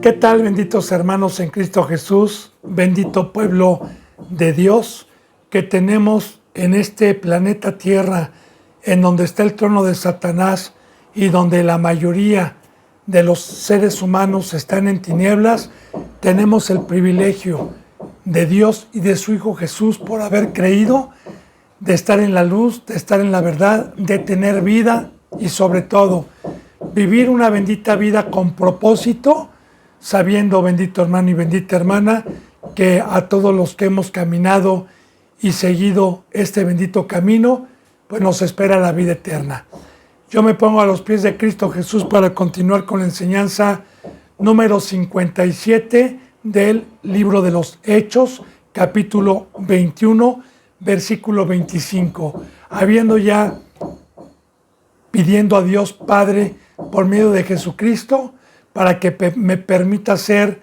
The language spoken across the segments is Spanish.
¿Qué tal, benditos hermanos en Cristo Jesús? Bendito pueblo de Dios que tenemos en este planeta Tierra, en donde está el trono de Satanás y donde la mayoría de los seres humanos están en tinieblas. Tenemos el privilegio de Dios y de su Hijo Jesús por haber creído, de estar en la luz, de estar en la verdad, de tener vida y sobre todo vivir una bendita vida con propósito, sabiendo, bendito hermano y bendita hermana, que a todos los que hemos caminado y seguido este bendito camino, pues nos espera la vida eterna. Yo me pongo a los pies de Cristo Jesús para continuar con la enseñanza número 57 del libro de los Hechos, capítulo 21, versículo 25. Habiendo ya pidiendo a Dios Padre por medio de Jesucristo para que me permita ser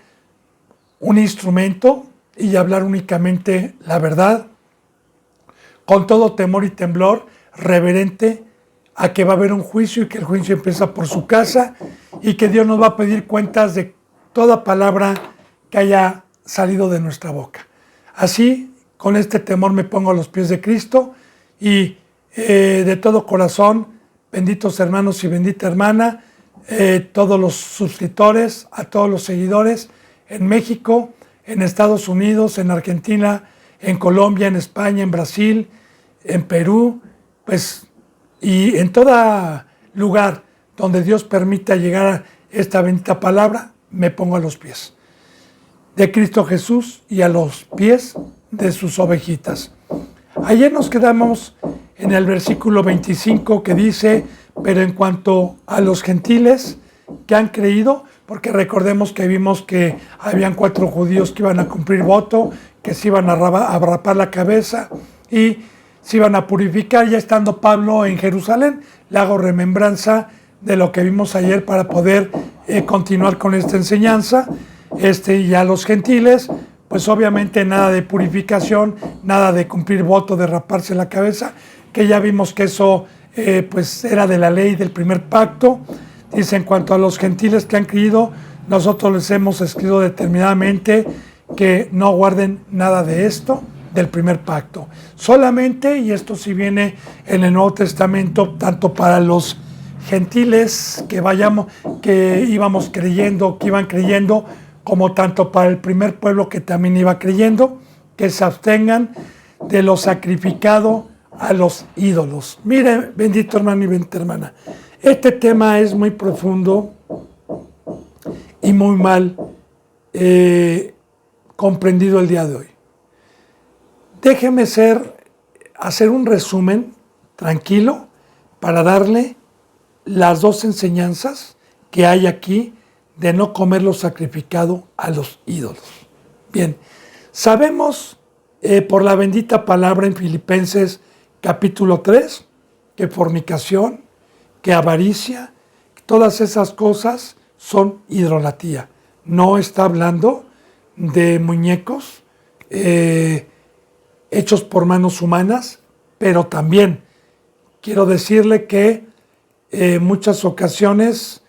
un instrumento y hablar únicamente la verdad, con todo temor y temblor, reverente a que va a haber un juicio y que el juicio empieza por su casa y que Dios nos va a pedir cuentas de toda palabra que haya salido de nuestra boca. Así, con este temor me pongo a los pies de Cristo y de todo corazón, benditos hermanos y bendita hermana, todos los suscriptores, a todos los seguidores en México, en Estados Unidos, en Argentina, en Colombia, en España, en Brasil, en Perú, pues, y en todo lugar donde Dios permita llegar a esta bendita palabra, me pongo a los pies de Cristo Jesús y a los pies de sus ovejitas. Ayer nos quedamos en el versículo 25 que dice: pero en cuanto a los gentiles que han creído, porque recordemos que vimos que habían 4 judíos que iban a cumplir voto, que se iban a rapar la cabeza y se iban a purificar. Ya estando Pablo en Jerusalén, le hago remembranza de lo que vimos ayer para poder continuar con esta enseñanza. Y a los gentiles, pues obviamente nada de purificación, nada de cumplir voto, de raparse la cabeza, que ya vimos que eso pues era de la ley del primer pacto. Dice: en cuanto a los gentiles que han creído, nosotros les hemos escrito determinadamente que no guarden nada de esto del primer pacto. Solamente, y esto sí viene en el Nuevo Testamento, tanto para los gentiles que íbamos creyendo, que iban creyendo, como tanto para el primer pueblo que también iba creyendo, que se abstengan de lo sacrificado a los ídolos. Mire, bendito hermano y bendita hermana, este tema es muy profundo y muy mal comprendido el día de hoy. Déjeme hacer un resumen tranquilo para darle las 2 enseñanzas que hay aquí de no comer lo sacrificado a los ídolos. Bien, sabemos por la bendita palabra en Filipenses capítulo 3, que fornicación, que avaricia, todas esas cosas son idolatría. No está hablando de muñecos hechos por manos humanas, pero también quiero decirle que en muchas ocasiones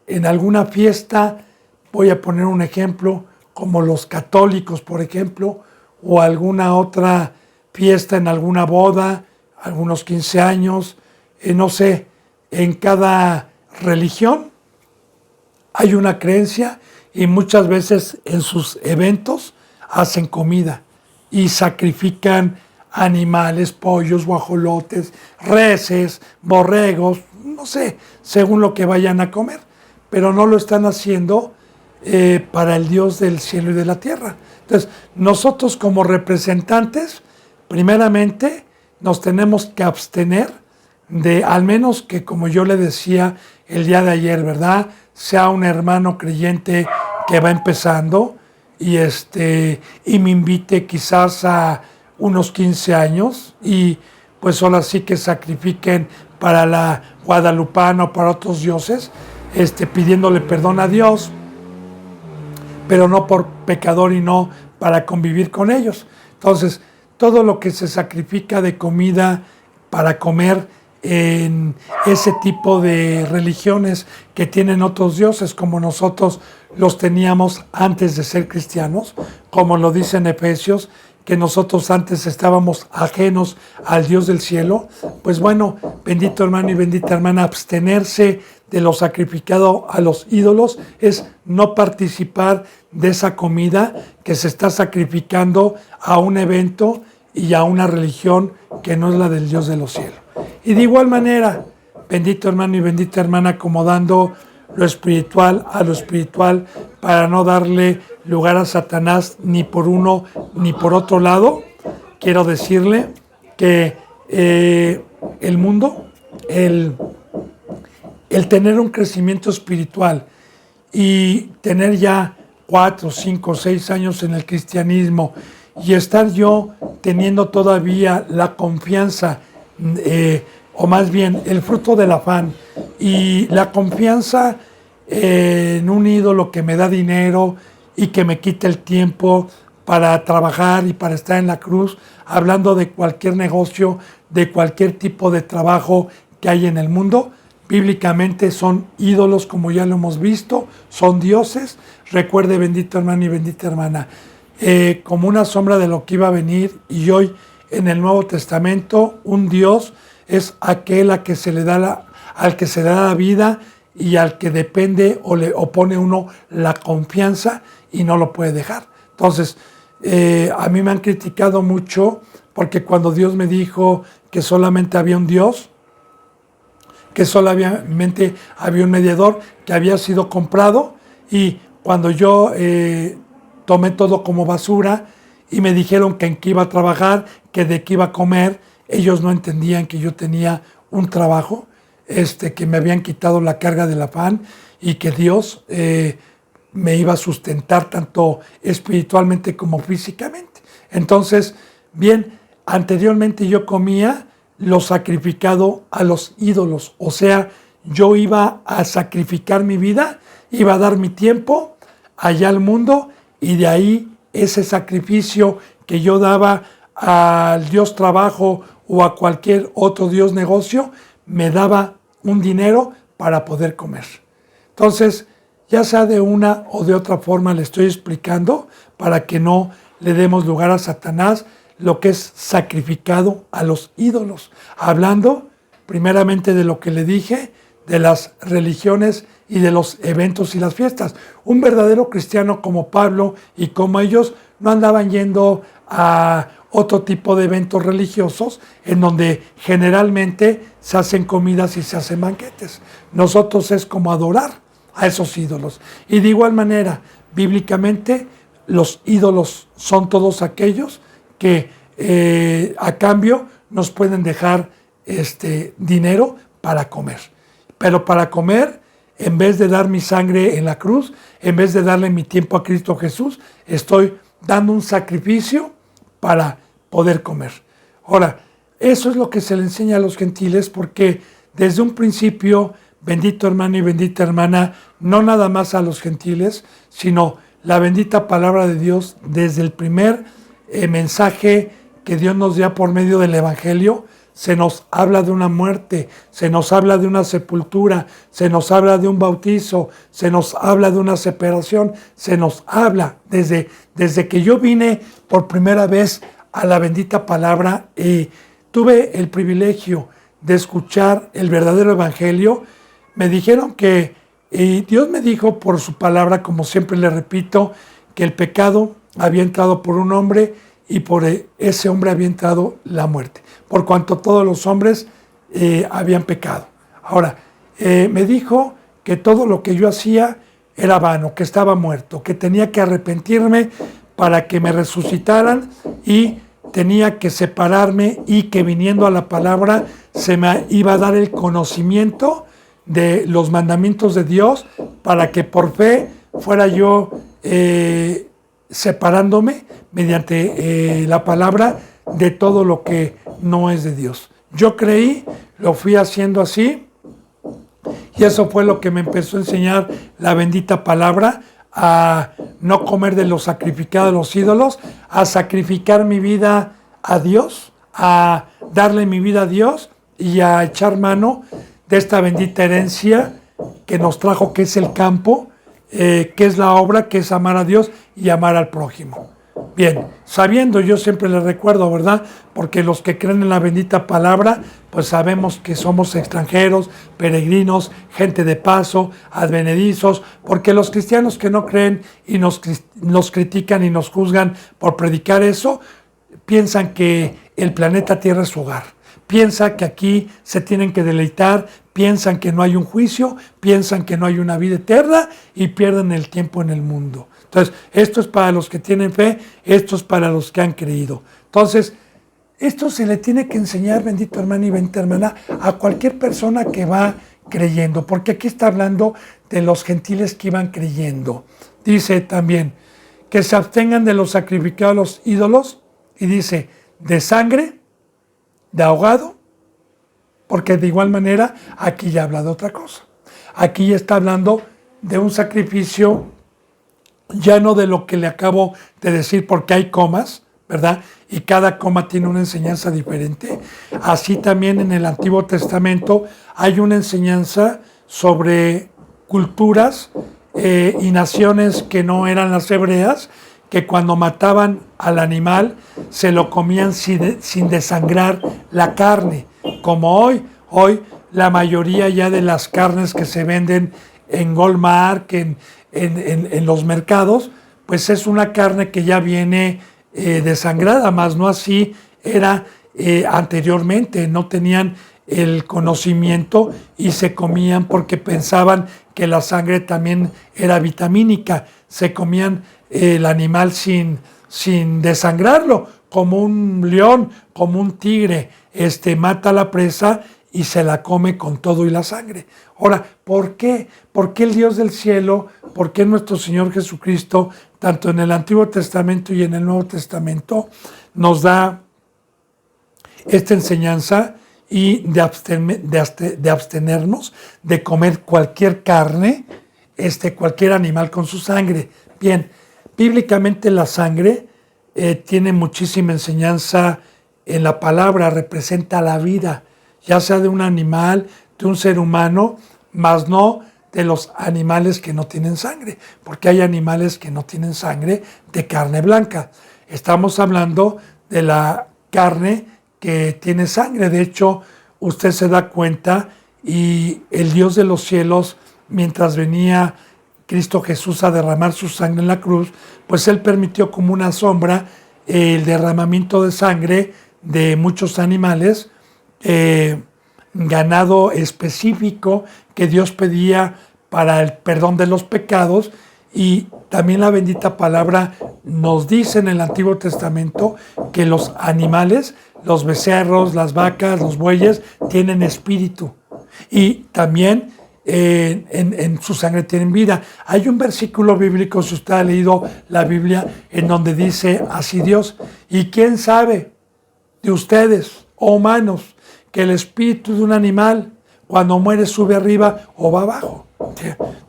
en alguna fiesta, voy a poner un ejemplo, como los católicos, por ejemplo, o alguna otra fiesta en alguna boda, algunos 15 años, no sé, en cada religión hay una creencia y muchas veces en sus eventos hacen comida y sacrifican animales, pollos, guajolotes, reses, borregos, no sé, según lo que vayan a comer, pero no lo están haciendo para el Dios del cielo y de la tierra. Entonces, nosotros como representantes, primeramente, nos tenemos que abstener de, al menos que, como yo le decía el día de ayer, ¿verdad?, sea un hermano creyente que va empezando y me invite quizás a unos 15 años y pues ahora sí que sacrifiquen para la guadalupana o para otros dioses, pidiéndole perdón a Dios, pero no por pecador y no para convivir con ellos. Entonces, todo lo que se sacrifica de comida para comer en ese tipo de religiones que tienen otros dioses como nosotros los teníamos antes de ser cristianos, como lo dice en Efesios, que nosotros antes estábamos ajenos al Dios del cielo. Pues bueno, bendito hermano y bendita hermana, abstenerse de lo sacrificado a los ídolos es no participar de esa comida que se está sacrificando a un evento y a una religión que no es la del Dios de los cielos. Y de igual manera, bendito hermano y bendita hermana, acomodando lo espiritual a lo espiritual para no darle lugar a Satanás ni por uno ni por otro lado, quiero decirle que el mundo, el tener un crecimiento espiritual y tener ya 4, 5, 6 años en el cristianismo y estar yo teniendo todavía la confianza, o más bien el fruto del afán y la confianza en un ídolo que me da dinero y que me quita el tiempo para trabajar y para estar en la cruz, hablando de cualquier negocio, de cualquier tipo de trabajo que hay en el mundo. Bíblicamente son ídolos, como ya lo hemos visto, son dioses. Recuerde, bendito hermano y bendita hermana, como una sombra de lo que iba a venir, y hoy en el Nuevo Testamento un Dios es aquel al que se le da la vida y al que depende o le opone uno la confianza y no lo puede dejar. Entonces, a mí me han criticado mucho porque cuando Dios me dijo que solamente había un Dios, que solamente había un mediador que había sido comprado, y cuando yo tomé todo como basura y me dijeron que en qué iba a trabajar, que de qué iba a comer, ellos no entendían que yo tenía un trabajo, que me habían quitado la carga del afán y que Dios me iba a sustentar tanto espiritualmente como físicamente. Entonces, bien, anteriormente yo comía lo sacrificado a los ídolos, o sea, yo iba a sacrificar mi vida, iba a dar mi tiempo allá al mundo, y de ahí ese sacrificio que yo daba al Dios trabajo o a cualquier otro Dios negocio, me daba un dinero para poder comer. Entonces, ya sea de una o de otra forma le estoy explicando para que no le demos lugar a Satanás lo que es sacrificado a los ídolos. Hablando primeramente de lo que le dije, de las religiones y de los eventos y las fiestas. Un verdadero cristiano como Pablo y como ellos no andaban yendo a otro tipo de eventos religiosos en donde generalmente se hacen comidas y se hacen banquetes. Nosotros es como adorar a esos ídolos. Y de igual manera, bíblicamente, los ídolos son todos aquellos que a cambio nos pueden dejar dinero para comer. Pero para comer, en vez de dar mi sangre en la cruz, en vez de darle mi tiempo a Cristo Jesús, estoy dando un sacrificio para poder comer. Ahora, eso es lo que se le enseña a los gentiles, porque desde un principio, bendito hermano y bendita hermana, no nada más a los gentiles, sino la bendita palabra de Dios desde el primer mensaje que Dios nos da por medio del Evangelio, se nos habla de una muerte, se nos habla de una sepultura, se nos habla de un bautizo, se nos habla de una separación, se nos habla desde que yo vine por primera vez a la bendita palabra y tuve el privilegio de escuchar el verdadero Evangelio. Me dijeron que Dios me dijo por su palabra, como siempre le repito, que el pecado había entrado por un hombre y por ese hombre había entrado la muerte, por cuanto todos los hombres habían pecado. Ahora, me dijo que todo lo que yo hacía era vano, que estaba muerto, que tenía que arrepentirme para que me resucitaran y tenía que separarme, y que viniendo a la palabra se me iba a dar el conocimiento de los mandamientos de Dios para que por fe fuera yo separándome mediante la palabra de todo lo que no es de Dios. Yo creí, lo fui haciendo así, y eso fue lo que me empezó a enseñar la bendita palabra, a no comer de lo sacrificado a los ídolos, a sacrificar mi vida a Dios, a darle mi vida a Dios, y a echar mano de esta bendita herencia que nos trajo, que es el campo, que es la obra, que es amar a Dios y amar al prójimo. Bien, sabiendo, yo siempre les recuerdo, ¿verdad? Porque los que creen en la bendita palabra, pues sabemos que somos extranjeros, peregrinos, gente de paso, advenedizos, porque los cristianos que no creen y nos critican y nos juzgan por predicar eso, piensan que el planeta Tierra es su hogar. Piensan que aquí se tienen que deleitar, piensan que no hay un juicio, piensan que no hay una vida eterna y pierden el tiempo en el mundo. Entonces, esto es para los que tienen fe, esto es para los que han creído. Entonces, esto se le tiene que enseñar, bendito hermano y bendita hermana, a cualquier persona que va creyendo, porque aquí está hablando de los gentiles que iban creyendo. Dice también que se abstengan de los sacrificados a los ídolos, y dice, de sangre, de ahogado, porque de igual manera aquí ya habla de otra cosa. Aquí ya está hablando de un sacrificio, ya no de lo que le acabo de decir, porque hay comas, ¿verdad? Y cada coma tiene una enseñanza diferente. Así también en el Antiguo Testamento hay una enseñanza sobre culturas y naciones que no eran las hebreas, que cuando mataban al animal se lo comían sin desangrar la carne, como hoy la mayoría ya de las carnes que se venden en Walmart, en los mercados, pues es una carne que ya viene desangrada, más no así era anteriormente, no tenían el conocimiento y se comían porque pensaban que la sangre también era vitamínica, se comían el animal sin desangrarlo, como un león, como un tigre, mata a la presa y se la come con todo y la sangre. Ahora, ¿por qué? ¿Por qué el Dios del cielo? ¿Por qué nuestro Señor Jesucristo, tanto en el Antiguo Testamento y en el Nuevo Testamento, nos da esta enseñanza y de abstenernos de comer cualquier carne, cualquier animal con su sangre? Bien, bíblicamente la sangre tiene muchísima enseñanza en la palabra, representa la vida, ya sea de un animal, de un ser humano, más no de los animales que no tienen sangre, porque hay animales que no tienen sangre de carne blanca. Estamos hablando de la carne que tiene sangre. De hecho, usted se da cuenta y el Dios de los cielos, mientras venía Cristo Jesús a derramar su sangre en la cruz, pues Él permitió como una sombra el derramamiento de sangre de muchos animales, ganado específico que Dios pedía para el perdón de los pecados. Y también la bendita palabra nos dice en el Antiguo Testamento que los animales, los becerros, las vacas, los bueyes, tienen espíritu. Y también en su sangre tienen vida. Hay un versículo bíblico, si usted ha leído la Biblia, en donde dice así Dios: ¿y quién sabe de ustedes, oh humanos, que el espíritu de un animal cuando muere sube arriba o va abajo?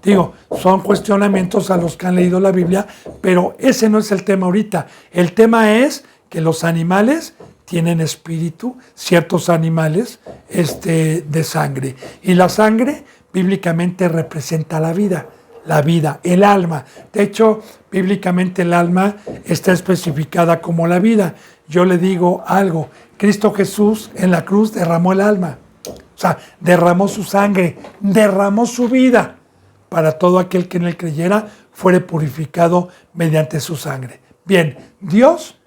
Digo, son cuestionamientos a los que han leído la Biblia, pero ese no es el tema ahorita. El tema es que los animales tienen espíritu, ciertos animales de sangre. Y la sangre bíblicamente representa la vida, el alma. De hecho, bíblicamente el alma está especificada como la vida. Yo le digo algo: Cristo Jesús en la cruz derramó el alma. O sea, derramó su sangre, derramó su vida para todo aquel que en él creyera fuere purificado mediante su sangre. Bien, Dios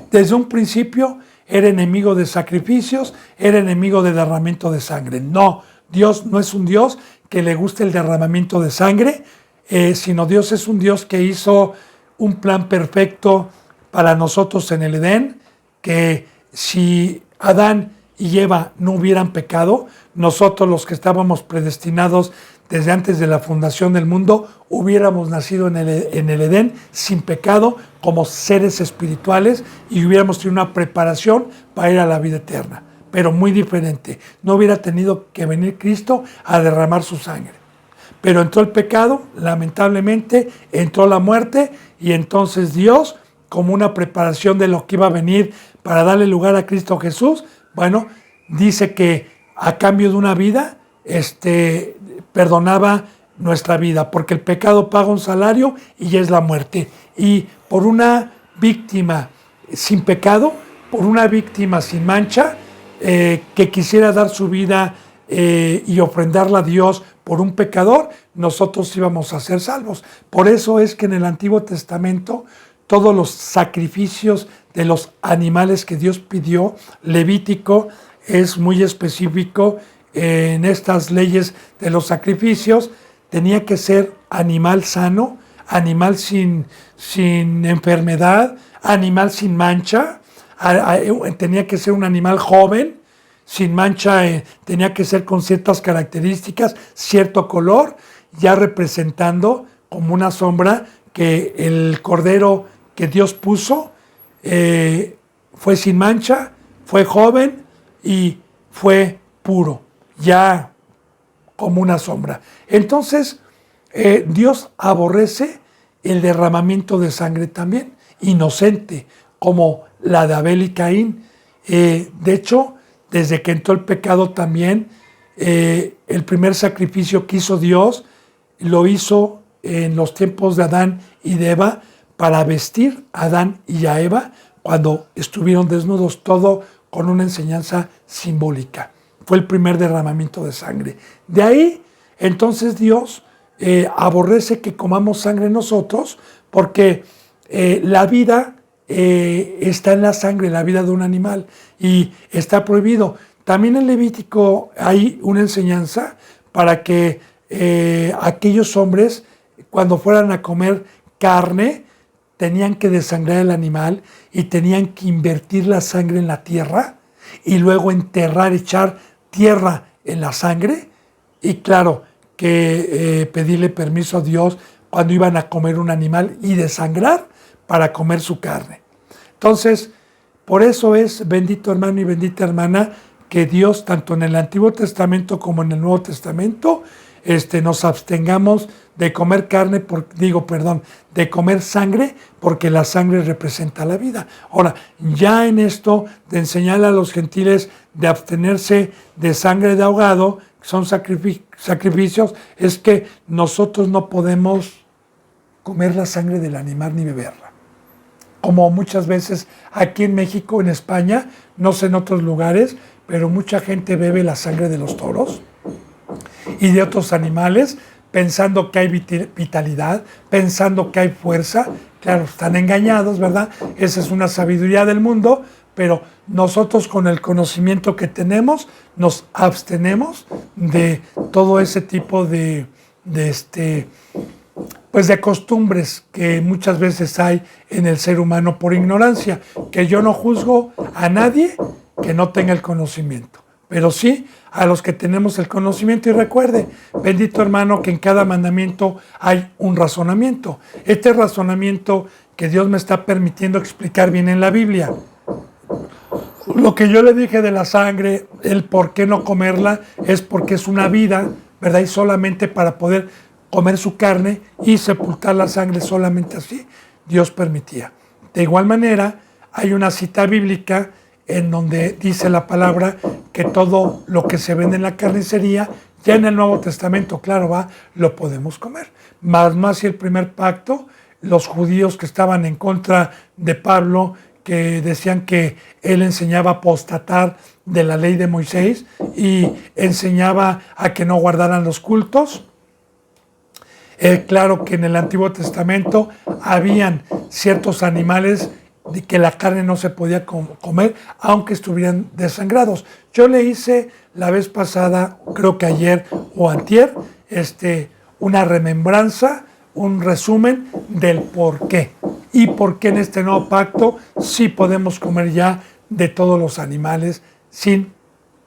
desde un principio era enemigo de sacrificios, era enemigo de derramamiento de sangre. No, Dios no es un Dios que le guste el derramamiento de sangre, sino Dios es un Dios que hizo un plan perfecto para nosotros en el Edén, que si Adán y Eva no hubieran pecado, nosotros los que estábamos predestinados desde antes de la fundación del mundo, hubiéramos nacido en el Edén sin pecado como seres espirituales y hubiéramos tenido una preparación para ir a la vida eterna, pero muy diferente. No hubiera tenido que venir Cristo a derramar su sangre. Pero entró el pecado, lamentablemente, entró la muerte, y entonces Dios, como una preparación de lo que iba a venir para darle lugar a Cristo Jesús, bueno, dice que a cambio de una vida, perdonaba nuestra vida, porque el pecado paga un salario y es la muerte. Y por una víctima sin pecado, por una víctima sin mancha, que quisiera dar su vida y ofrendarla a Dios por un pecador, nosotros íbamos a ser salvos. Por eso es que en el Antiguo Testamento todos los sacrificios de los animales que Dios pidió, Levítico es muy específico en estas leyes de los sacrificios, tenía que ser animal sano, animal sin enfermedad, animal sin mancha, tenía que ser un animal joven, sin mancha, tenía que ser con ciertas características, cierto color, ya representando como una sombra que el cordero que Dios puso fue sin mancha, fue joven y fue puro, ya como una sombra. Entonces, Dios aborrece el derramamiento de sangre también, inocente, como la de Abel y Caín. De hecho, desde que entró el pecado también, el primer sacrificio que hizo Dios, lo hizo en los tiempos de Adán y de Eva, para vestir a Adán y a Eva cuando estuvieron desnudos, todo con una enseñanza simbólica. Fue el primer derramamiento de sangre. De ahí, entonces Dios aborrece que comamos sangre nosotros, porque la vida está en la sangre, la vida de un animal, y está prohibido. También en Levítico hay una enseñanza para que aquellos hombres, cuando fueran a comer carne, tenían que desangrar el animal y tenían que invertir la sangre en la tierra y luego enterrar, echar tierra en la sangre, y claro, que pedirle permiso a Dios cuando iban a comer un animal y desangrar para comer su carne. Entonces, por eso es, bendito hermano y bendita hermana, que Dios, tanto en el Antiguo Testamento como en el Nuevo Testamento, nos abstengamos de comer carne, de comer sangre, porque la sangre representa la vida. Ahora, ya en esto de enseñar a los gentiles de abstenerse de sangre de ahogado, que son sacrificios, es que nosotros no podemos comer la sangre del animal ni beberla. Como muchas veces aquí en México, en España, no sé en otros lugares, pero mucha gente bebe la sangre de los toros y de otros animales, pensando que hay vitalidad, pensando que hay fuerza. Claro, están engañados, ¿verdad? Esa es una sabiduría del mundo, pero nosotros, con el conocimiento que tenemos, nos abstenemos de todo ese tipo de costumbres que muchas veces hay en el ser humano por ignorancia, que yo no juzgo a nadie que no tenga el conocimiento, pero sí a los que tenemos el conocimiento. Y recuerde, bendito hermano, que en cada mandamiento hay un razonamiento. Este razonamiento que Dios me está permitiendo explicar bien en la Biblia. Lo que yo le dije de la sangre, el por qué no comerla, es porque es una vida, ¿verdad? Y solamente para poder comer su carne y sepultar la sangre, solamente así Dios permitía. De igual manera, hay una cita bíblica en donde dice la palabra que todo lo que se vende en la carnicería, ya en el Nuevo Testamento, claro, lo podemos comer. Más si el primer pacto, los judíos que estaban en contra de Pablo, que decían que él enseñaba a apostatar de la ley de Moisés y enseñaba a que no guardaran los cultos. Claro que en el Antiguo Testamento habían ciertos animales de que la carne no se podía comer, aunque estuvieran desangrados. Yo le hice la vez pasada, creo que ayer o antier, una remembranza, un resumen del por qué. Y por qué en este nuevo pacto sí podemos comer ya de todos los animales sin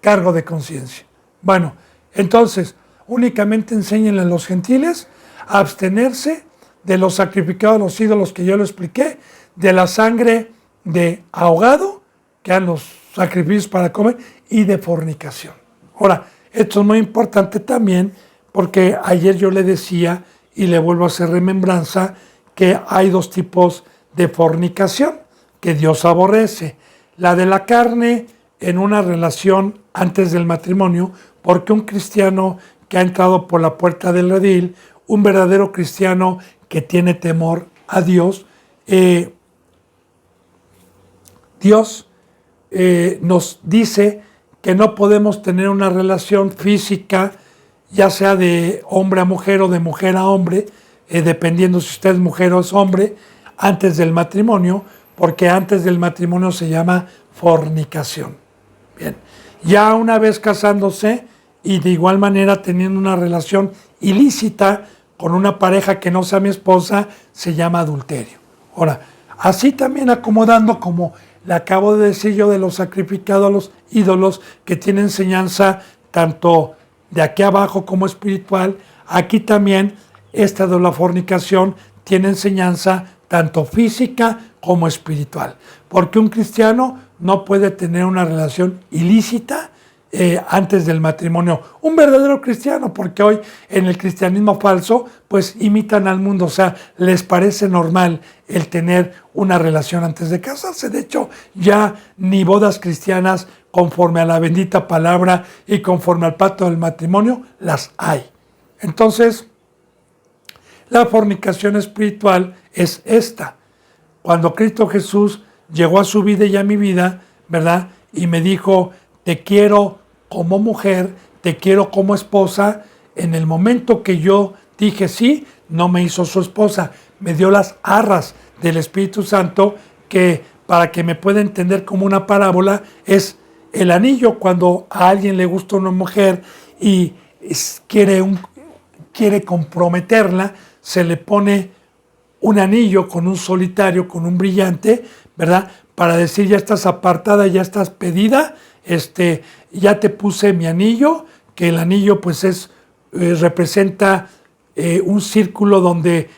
cargo de conciencia. Bueno, entonces, únicamente enséñenle a los gentiles a abstenerse de los sacrificados a los ídolos que yo lo expliqué, de la sangre de ahogado, que eran los sacrificios para comer, y de fornicación. Ahora, esto es muy importante también, porque ayer yo le decía, y le vuelvo a hacer remembranza, que hay dos tipos de fornicación que Dios aborrece. La de la carne en una relación antes del matrimonio, porque un cristiano que ha entrado por la puerta del redil, un verdadero cristiano que tiene temor a Dios, Dios nos dice que no podemos tener una relación física, ya sea de hombre a mujer o de mujer a hombre, dependiendo si usted es mujer o es hombre, antes del matrimonio, porque antes del matrimonio se llama fornicación. Bien, ya una vez casándose y de igual manera teniendo una relación ilícita con una pareja que no sea mi esposa, se llama adulterio. Ahora, así también acomodando, como le acabo de decir yo, de los sacrificados a los ídolos, que tiene enseñanza tanto de aquí abajo como espiritual, aquí también esta de la fornicación tiene enseñanza tanto física como espiritual, porque un cristiano no puede tener una relación ilícita antes del matrimonio. Un verdadero cristiano, porque hoy en el cristianismo falso pues imitan al mundo, o sea, les parece normal el tener una relación antes de casarse. De hecho, ya ni bodas cristianas conforme a la bendita palabra y conforme al pacto del matrimonio las hay. Entonces, la fornicación espiritual es esta. Cuando Cristo Jesús llegó a su vida y a mi vida, ¿verdad? Y me dijo, te quiero como mujer, te quiero como esposa. En el momento que yo dije sí, no me hizo su esposa, me dio las arras del Espíritu Santo, que para que me pueda entender como una parábola, es el anillo. Cuando a alguien le gusta una mujer y quiere comprometerla, se le pone un anillo con un solitario, con un brillante, ¿verdad? Para decir, ya estás apartada, ya estás pedida, ya te puse mi anillo, que el anillo pues representa un círculo donde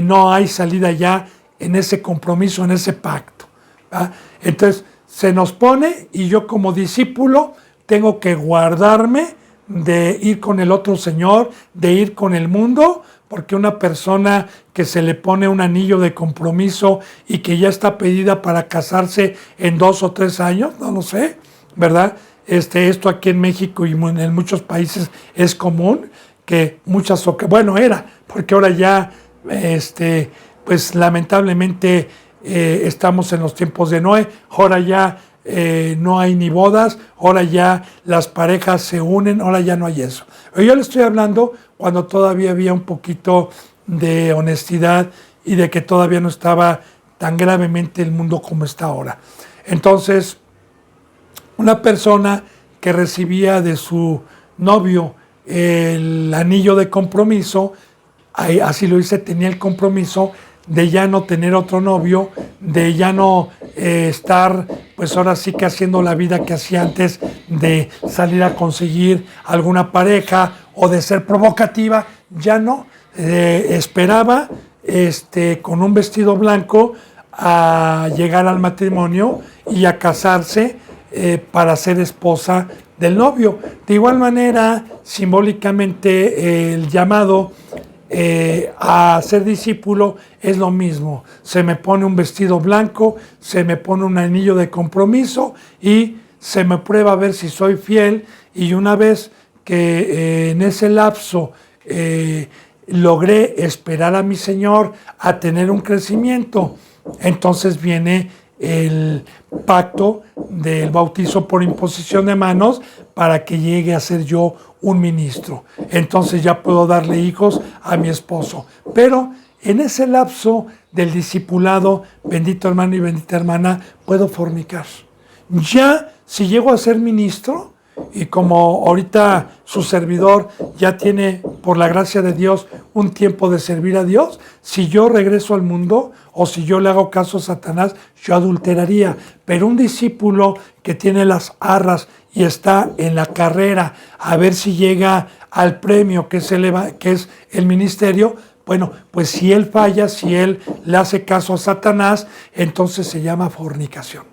no hay salida ya en ese compromiso, en ese pacto, ¿verdad? Entonces se nos pone, y yo como discípulo tengo que guardarme de ir con el otro señor, de ir con el mundo, porque una persona que se le pone un anillo de compromiso y que ya está pedida para casarse en 2 o 3 años, no lo sé, ¿verdad? Esto aquí en México y en muchos países es común, que bueno, era, porque ahora ya, pues lamentablemente estamos en los tiempos de Noé, ahora ya no hay ni bodas, ahora ya las parejas se unen, ahora ya no hay eso. Pero yo le estoy hablando cuando todavía había un poquito de honestidad y de que todavía no estaba tan gravemente el mundo como está ahora. Entonces, una persona que recibía de su novio el anillo de compromiso, así lo hice, tenía el compromiso de ya no tener otro novio, de ya no estar, pues ahora sí que haciendo la vida que hacía antes, de salir a conseguir alguna pareja o de ser provocativa, ya no. Esperaba con un vestido blanco a llegar al matrimonio y a casarse para ser esposa del novio. De igual manera, simbólicamente, el llamado a ser discípulo es lo mismo. Se me pone un vestido blanco, se me pone un anillo de compromiso y se me prueba a ver si soy fiel, y una vez que en ese lapso logré esperar a mi Señor a tener un crecimiento, entonces viene el pacto del bautizo por imposición de manos para que llegue a ser yo un ministro. Entonces ya puedo darle hijos a mi esposo. Pero en ese lapso del discipulado, bendito hermano y bendita hermana, puedo fornicar. Ya si llego a ser ministro, y como ahorita su servidor ya tiene, por la gracia de Dios, un tiempo de servir a Dios, si yo regreso al mundo o si yo le hago caso a Satanás, yo adulteraría. Pero un discípulo que tiene las arras y está en la carrera a ver si llega al premio que es el ministerio, bueno, pues si él falla, si él le hace caso a Satanás, entonces se llama fornicación.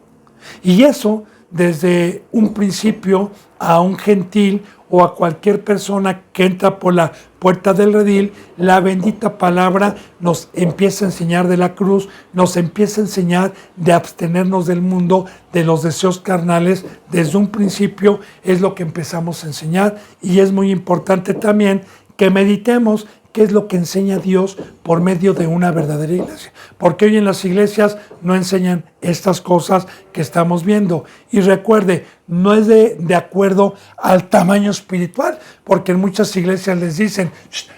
Y eso, desde un principio, a un gentil o a cualquier persona que entra por la puerta del redil, la bendita palabra nos empieza a enseñar de la cruz, nos empieza a enseñar de abstenernos del mundo, de los deseos carnales. Desde un principio es lo que empezamos a enseñar, y es muy importante también que meditemos qué es lo que enseña Dios por medio de una verdadera iglesia. Porque hoy en las iglesias no enseñan estas cosas que estamos viendo. Y recuerde, no es de acuerdo al tamaño espiritual, porque en muchas iglesias les dicen,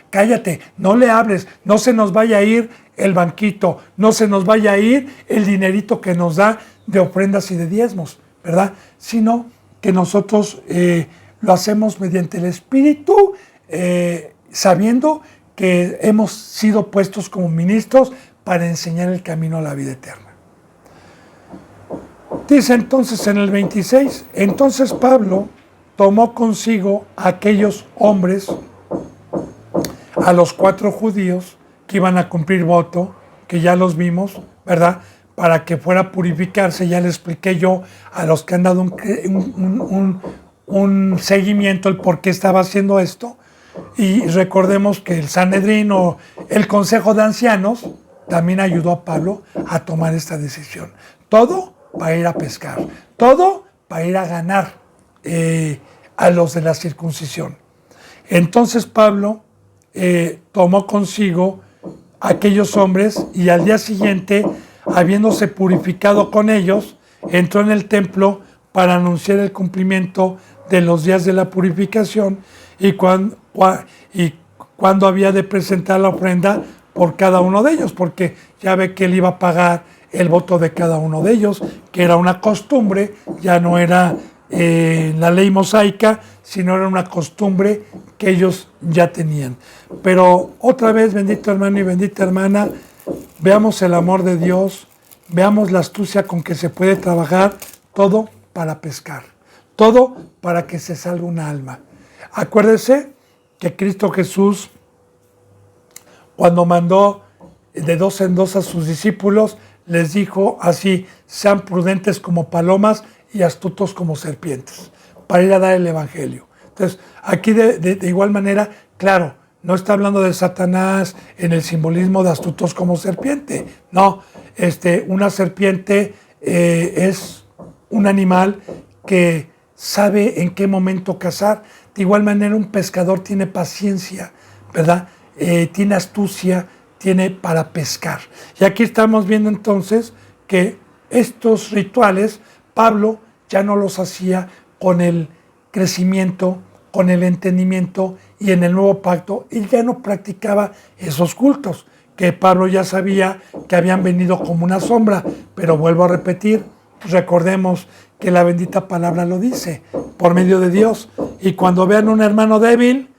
cállate, no le hables, no se nos vaya a ir el banquito, no se nos vaya a ir el dinerito que nos da de ofrendas y de diezmos, ¿verdad? Sino que nosotros lo hacemos mediante el Espíritu, sabiendo que hemos sido puestos como ministros para enseñar el camino a la vida eterna. Dice entonces en el 26, entonces Pablo tomó consigo a aquellos hombres, a los 4 judíos que iban a cumplir voto, que ya los vimos, ¿verdad? Para que fuera a purificarse. Ya le expliqué yo a los que han dado un seguimiento el por qué estaba haciendo esto. Y recordemos que el Sanedrín o el Consejo de Ancianos también ayudó a Pablo a tomar esta decisión. Todo para ir a pescar, todo para ir a ganar a los de la circuncisión. Entonces Pablo tomó consigo a aquellos hombres, y al día siguiente, habiéndose purificado con ellos, entró en el templo para anunciar el cumplimiento de los días de la purificación, y cuando había de presentar la ofrenda por cada uno de ellos, porque ya ve que él iba a pagar el voto de cada uno de ellos, que era una costumbre, ya no era la ley mosaica, sino era una costumbre que ellos ya tenían. Pero otra vez, bendito hermano y bendita hermana, veamos el amor de Dios, veamos la astucia con que se puede trabajar, todo para pescar, todo para que se salve una alma. Acuérdese que Cristo Jesús, cuando mandó de 2 en 2 a sus discípulos, les dijo así: sean prudentes como palomas y astutos como serpientes, para ir a dar el evangelio. Entonces, aquí de igual manera, claro, no está hablando de Satanás en el simbolismo de astutos como serpiente. No, una serpiente es un animal que sabe en qué momento cazar. De igual manera, un pescador tiene paciencia, ¿verdad? Tiene astucia, tiene para pescar. Y aquí estamos viendo entonces que estos rituales Pablo ya no los hacía con el crecimiento, con el entendimiento, y en el nuevo pacto él ya no practicaba esos cultos que Pablo ya sabía que habían venido como una sombra. Pero vuelvo a repetir, recordemos que la bendita palabra lo dice, por medio de Dios. Y cuando vean un hermano débil,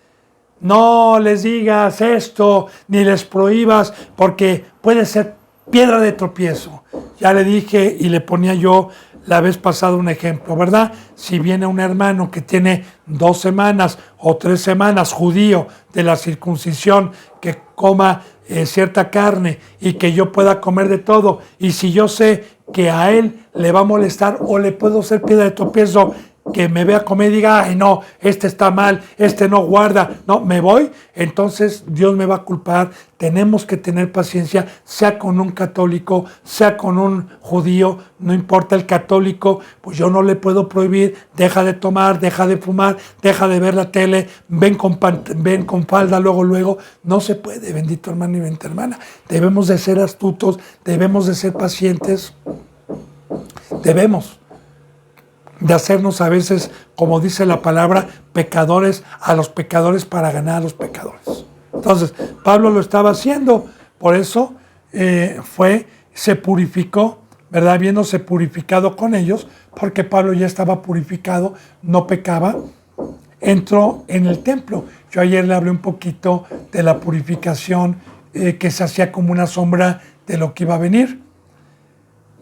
no les digas esto, ni les prohíbas, porque puede ser piedra de tropiezo. Ya le dije y le ponía yo la vez pasada un ejemplo, ¿verdad? Si viene un hermano que tiene 2 semanas o 3 semanas, judío de la circuncisión, que coma cierta carne y que yo pueda comer de todo, y si yo sé que a él le va a molestar o le puedo ser piedra de tropiezo, que me vea comer y diga, ay no, está mal, no guarda, no, me voy, entonces Dios me va a culpar. Tenemos que tener paciencia, sea con un católico, sea con un judío, no importa el católico, pues yo no le puedo prohibir, deja de tomar, deja de fumar, deja de ver la tele, ven con falda luego, no se puede, bendito hermano y bendita hermana. Debemos de ser astutos, debemos de ser pacientes, debemos de hacernos a veces, como dice la palabra, pecadores a los pecadores para ganar a los pecadores. Entonces, Pablo lo estaba haciendo, por eso se purificó, ¿verdad? Habiéndose purificado con ellos, porque Pablo ya estaba purificado, no pecaba, entró en el templo. Yo ayer le hablé un poquito de la purificación que se hacía como una sombra de lo que iba a venir.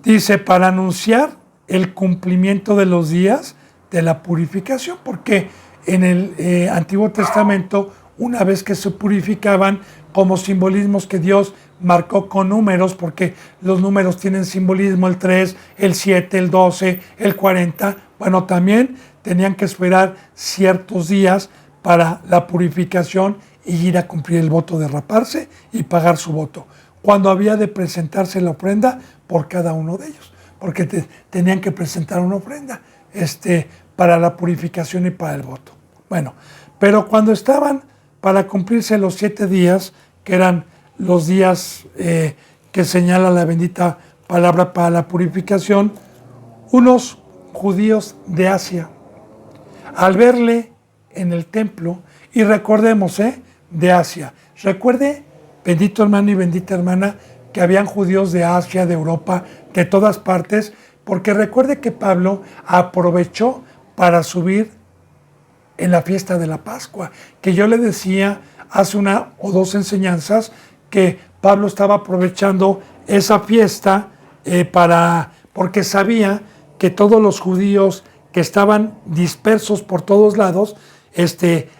Dice, para anunciar el cumplimiento de los días de la purificación, porque en el Antiguo Testamento, una vez que se purificaban, como simbolismos que Dios marcó con números, porque los números tienen simbolismo, el 3, el 7, el 12, el 40, bueno, también tenían que esperar ciertos días para la purificación y ir a cumplir el voto de raparse y pagar su voto, cuando había de presentarse la ofrenda por cada uno de ellos, porque tenían que presentar una ofrenda para la purificación y para el voto. Bueno, pero cuando estaban para cumplirse los 7 días, que eran los días que señala la bendita palabra para la purificación, unos judíos de Asia, al verle en el templo, y recordemos, de Asia, recuerde, bendito hermano y bendita hermana, que habían judíos de Asia, de Europa, de todas partes, porque recuerde que Pablo aprovechó para subir en la fiesta de la Pascua, que yo le decía hace 1 o 2 enseñanzas que Pablo estaba aprovechando esa fiesta porque sabía que todos los judíos que estaban dispersos por todos lados,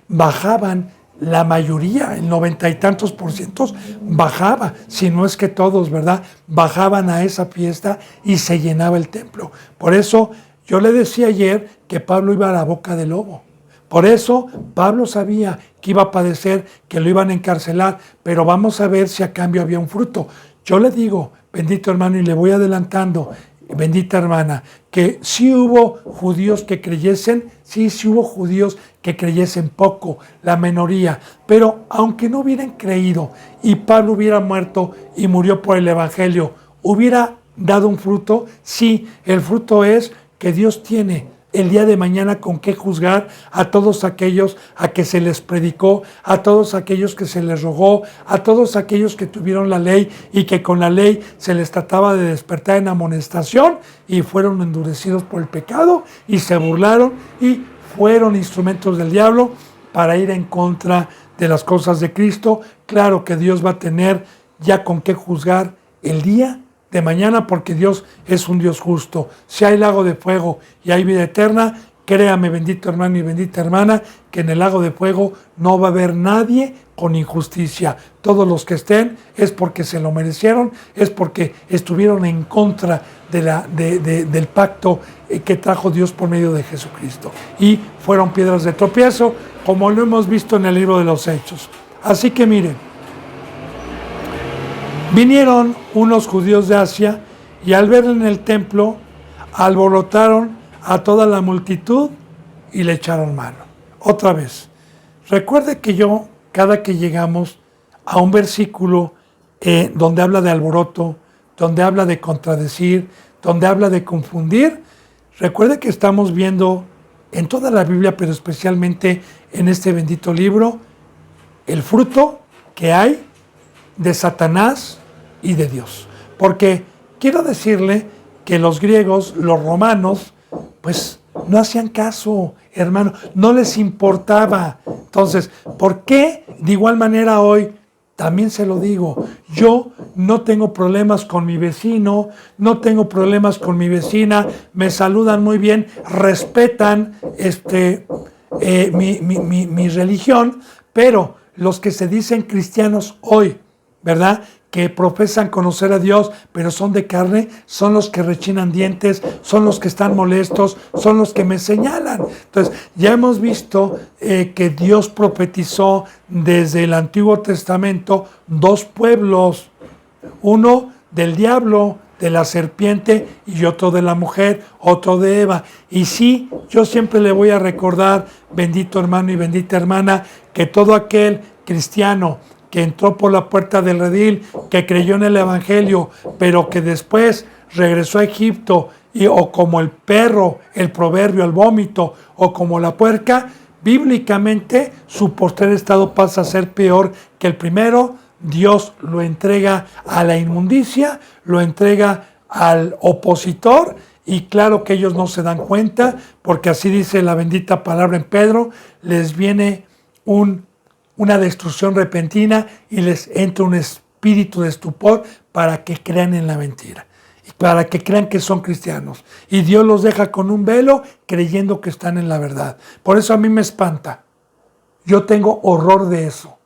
bajaban, la mayoría, el 90 y tantos % bajaba, si no es que todos, ¿verdad? Bajaban a esa fiesta y se llenaba el templo. Por eso yo le decía ayer que Pablo iba a la boca del lobo. Por eso Pablo sabía que iba a padecer, que lo iban a encarcelar, pero vamos a ver si a cambio había un fruto. Yo le digo, bendito hermano, y le voy adelantando, bendita hermana, que sí hubo judíos que creyesen, sí hubo judíos que creyesen poco, la minoría, pero aunque no hubieran creído y Pablo hubiera muerto y murió por el evangelio, ¿hubiera dado un fruto? Sí, el fruto es que Dios tiene el día de mañana con qué juzgar a todos aquellos a que se les predicó, a todos aquellos que se les rogó, a todos aquellos que tuvieron la ley y que con la ley se les trataba de despertar en amonestación y fueron endurecidos por el pecado y se burlaron y fueron instrumentos del diablo para ir en contra de las cosas de Cristo. Claro que Dios va a tener ya con qué juzgar el día de mañana, porque Dios es un Dios justo. Si hay lago de fuego y hay vida eterna, créame, bendito hermano y bendita hermana, que en el lago de fuego no va a haber nadie con injusticia. Todos los que estén es porque se lo merecieron, es porque estuvieron en contra del pacto que trajo Dios por medio de Jesucristo. Y fueron piedras de tropiezo, como lo hemos visto en el libro de los Hechos. Así que miren, vinieron unos judíos de Asia y al verle en el templo, alborotaron a toda la multitud y le echaron mano. Otra vez, recuerde que yo, cada que llegamos a un versículo donde habla de alboroto, donde habla de contradecir, donde habla de confundir, recuerde que estamos viendo en toda la Biblia, pero especialmente en este bendito libro, el fruto que hay de Satanás y de Dios. Porque quiero decirle que los griegos, los romanos, pues no hacían caso, hermano, no les importaba. Entonces, ¿por qué de igual manera hoy? También se lo digo, yo no tengo problemas con mi vecino, no tengo problemas con mi vecina, me saludan muy bien, respetan mi religión, pero los que se dicen cristianos hoy, ¿verdad?, que profesan conocer a Dios, pero son de carne, son los que rechinan dientes, son los que están molestos, son los que me señalan. Entonces, ya hemos visto que Dios profetizó desde el Antiguo Testamento 2 pueblos, uno del diablo, de la serpiente, y otro de la mujer, otro de Eva. Y sí, yo siempre le voy a recordar, bendito hermano y bendita hermana, que todo aquel cristiano que entró por la puerta del redil, que creyó en el evangelio, pero que después regresó a Egipto, o como el perro, el proverbio, el vómito, o como la puerca, bíblicamente su postrer estado pasa a ser peor que el primero. Dios lo entrega a la inmundicia, lo entrega al opositor, y claro que ellos no se dan cuenta, porque así dice la bendita palabra en Pedro, les viene una destrucción repentina y les entra un espíritu de estupor para que crean en la mentira y para que crean que son cristianos. Y Dios los deja con un velo creyendo que están en la verdad. Por eso a mí me espanta. Yo tengo horror de eso.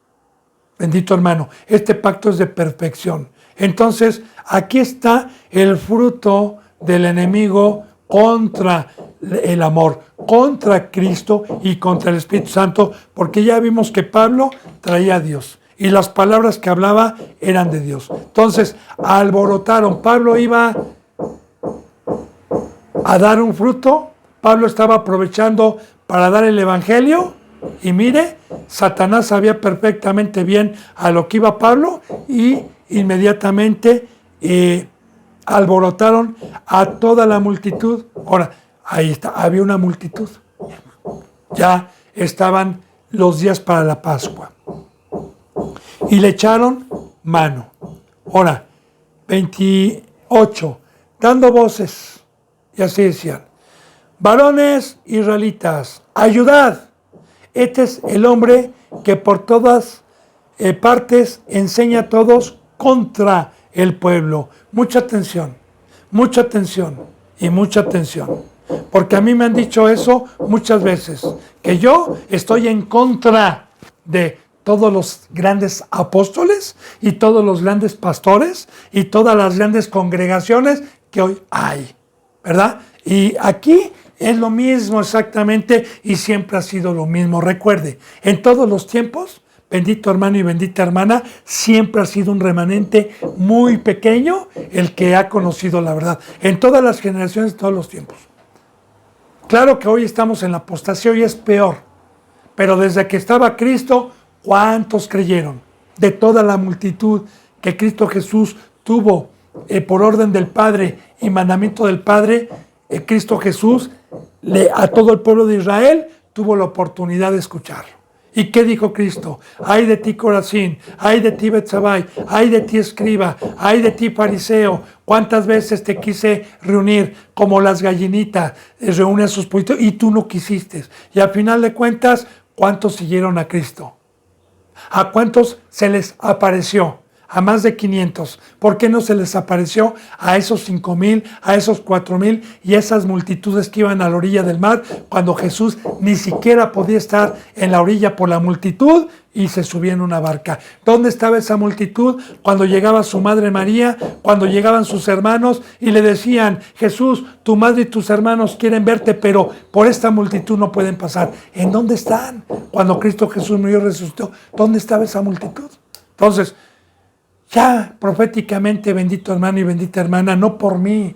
Bendito hermano, este pacto es de perfección. Entonces, aquí está el fruto del enemigo contra el amor contra Cristo y contra el Espíritu Santo, porque ya vimos que Pablo traía a Dios y las palabras que hablaba eran de Dios. Entonces, alborotaron. Pablo iba a dar un fruto, Pablo estaba aprovechando para dar el evangelio, y mire, Satanás sabía perfectamente bien a lo que iba Pablo y inmediatamente alborotaron a toda la multitud. Ahora, ahí está, había una multitud. Ya estaban los días para la Pascua. Y le echaron mano. Ahora, 28, dando voces, y así decían: varones israelitas, ayudad. Este es el hombre que por todas partes enseña a todos contra el pueblo. Mucha atención y mucha atención. Porque a mí me han dicho eso muchas veces, que yo estoy en contra de todos los grandes apóstoles y todos los grandes pastores y todas las grandes congregaciones que hoy hay, ¿verdad? Y aquí es lo mismo exactamente y siempre ha sido lo mismo. Recuerde, en todos los tiempos, bendito hermano y bendita hermana, siempre ha sido un remanente muy pequeño el que ha conocido la verdad. En todas las generaciones, en todos los tiempos. Claro que hoy estamos en la apostasía y es peor, pero desde que estaba Cristo, ¿cuántos creyeron? De toda la multitud que Cristo Jesús tuvo por orden del Padre y mandamiento del Padre, Cristo Jesús a todo el pueblo de Israel tuvo la oportunidad de escucharlo. ¿Y qué dijo Cristo? Ay de ti, Corazín, ay de ti, Betsabai, ay de ti, escriba, ay de ti, fariseo. ¿Cuántas veces te quise reunir como las gallinitas reúnen a sus pollitos y tú no quisiste? Y al final de cuentas, ¿cuántos siguieron a Cristo? ¿A cuántos se les apareció? A más de 500. ¿Por qué no se les apareció a esos 5,000, a esos 4,000 y esas multitudes que iban a la orilla del mar cuando Jesús ni siquiera podía estar en la orilla por la multitud y se subía en una barca? ¿Dónde estaba esa multitud cuando llegaba su madre María, cuando llegaban sus hermanos y le decían: Jesús, tu madre y tus hermanos quieren verte, pero por esta multitud no pueden pasar? ¿En dónde están? Cuando Cristo Jesús murió y resucitó, ¿dónde estaba esa multitud? Entonces, ya proféticamente, bendito hermano y bendita hermana, no por mí,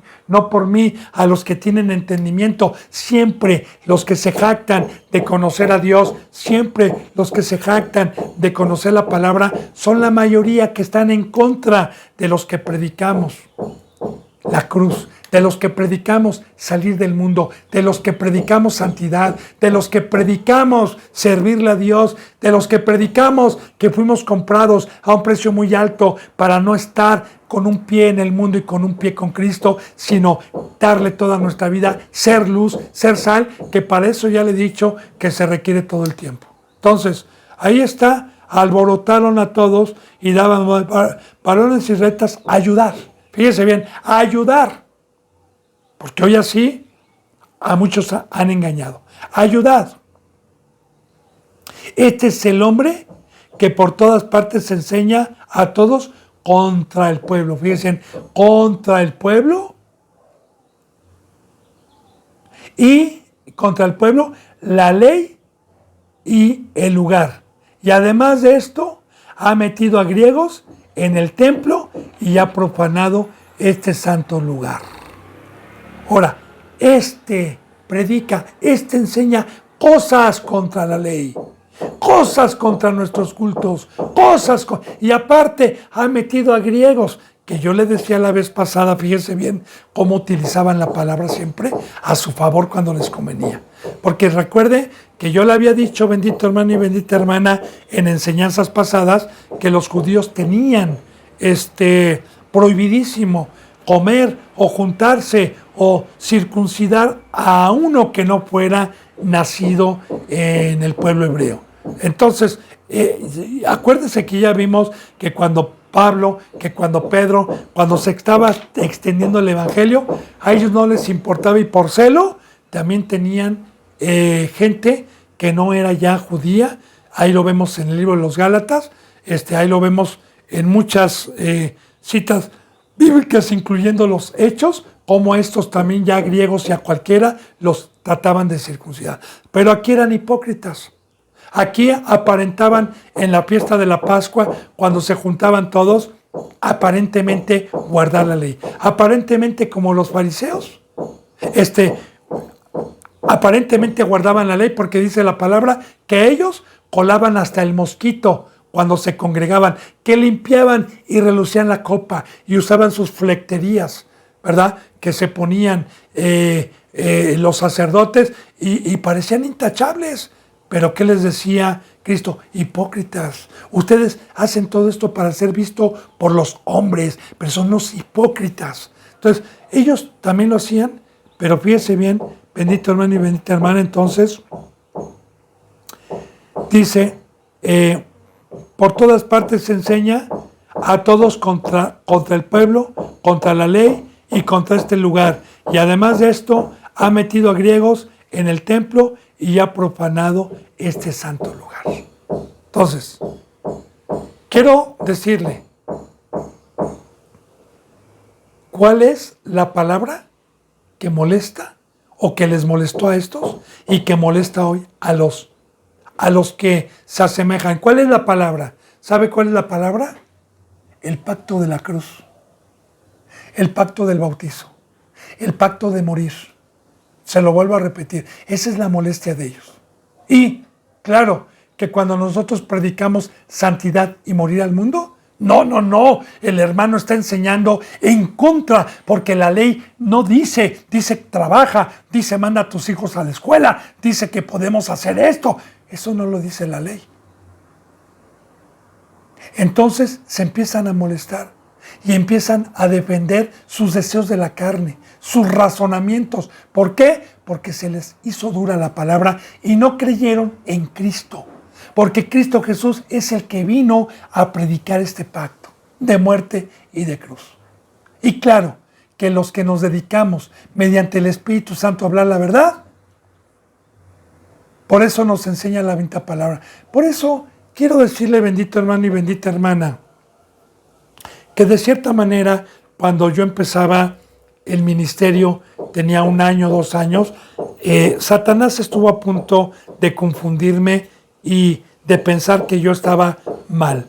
a los que tienen entendimiento, siempre los que se jactan de conocer a Dios, siempre los que se jactan de conocer la palabra, son la mayoría que están en contra de los que predicamos la cruz, de los que predicamos salir del mundo, de los que predicamos santidad, de los que predicamos servirle a Dios, de los que predicamos que fuimos comprados a un precio muy alto para no estar con un pie en el mundo y con un pie con Cristo, sino darle toda nuestra vida, ser luz, ser sal, que para eso ya le he dicho que se requiere todo el tiempo. Entonces, ahí está, alborotaron a todos y daban varones y retas a ayudar. Fíjese bien, a ayudar. Porque hoy así a muchos han engañado. Ayudad. Este es el hombre que por todas partes enseña a todos contra el pueblo. Fíjense, contra el pueblo y contra el pueblo, la ley y el lugar. Y además de esto, ha metido a griegos en el templo y ha profanado este santo lugar. Ahora, predica, enseña cosas contra la ley, cosas contra nuestros cultos, y aparte ha metido a griegos, que yo le decía la vez pasada, fíjense bien cómo utilizaban la palabra siempre a su favor cuando les convenía. Porque recuerde que yo le había dicho, bendito hermano y bendita hermana, en enseñanzas pasadas, que los judíos tenían prohibidísimo comer o juntarse o circuncidar a uno que no fuera nacido en el pueblo hebreo. Entonces, acuérdense que ya vimos que cuando Pedro, cuando se estaba extendiendo el evangelio, a ellos no les importaba y por celo también tenían gente que no era ya judía. Ahí lo vemos en el libro de los Gálatas, ahí lo vemos en muchas citas bíblicas, incluyendo los Hechos, como estos también ya griegos y a cualquiera los trataban de circuncidar. Pero aquí eran hipócritas. Aquí aparentaban en la fiesta de la Pascua, cuando se juntaban todos, aparentemente guardar la ley. Aparentemente como los fariseos. Aparentemente guardaban la ley porque dice la palabra que ellos colaban hasta el mosquito cuando se congregaban, que limpiaban y relucían la copa y usaban sus flecterías, ¿verdad? Que se ponían los sacerdotes y parecían intachables. Pero ¿qué les decía Cristo? Hipócritas. Ustedes hacen todo esto para ser visto por los hombres, pero son los hipócritas. Entonces, ellos también lo hacían, pero fíjese bien, bendito hermano y bendita hermana, entonces, dice, por todas partes se enseña a todos contra el pueblo, contra la ley y contra este lugar. Y además de esto, ha metido a griegos en el templo y ha profanado este santo lugar. Entonces, quiero decirle, ¿cuál es la palabra que molesta o que les molestó a estos y que molesta hoy a los que se asemejan? ¿Cuál es la palabra? ¿Sabe cuál es la palabra? El pacto de la cruz, el pacto del bautizo, el pacto de morir. Se lo vuelvo a repetir, esa es la molestia de ellos. Y, claro, que cuando nosotros predicamos santidad y morir al mundo, no, el hermano está enseñando en contra, porque la ley no dice trabaja, dice manda a tus hijos a la escuela, dice que podemos hacer esto. Eso no lo dice la ley. Entonces se empiezan a molestar y empiezan a defender sus deseos de la carne, sus razonamientos. ¿Por qué? Porque se les hizo dura la palabra y no creyeron en Cristo. Porque Cristo Jesús es el que vino a predicar este pacto de muerte y de cruz. Y claro, que los que nos dedicamos mediante el Espíritu Santo a hablar la verdad, por eso nos enseña la bendita palabra. Por eso quiero decirle, bendito hermano y bendita hermana, que de cierta manera, cuando yo empezaba el ministerio, tenía 1 año, 2 años, Satanás estuvo a punto de confundirme y de pensar que yo estaba mal.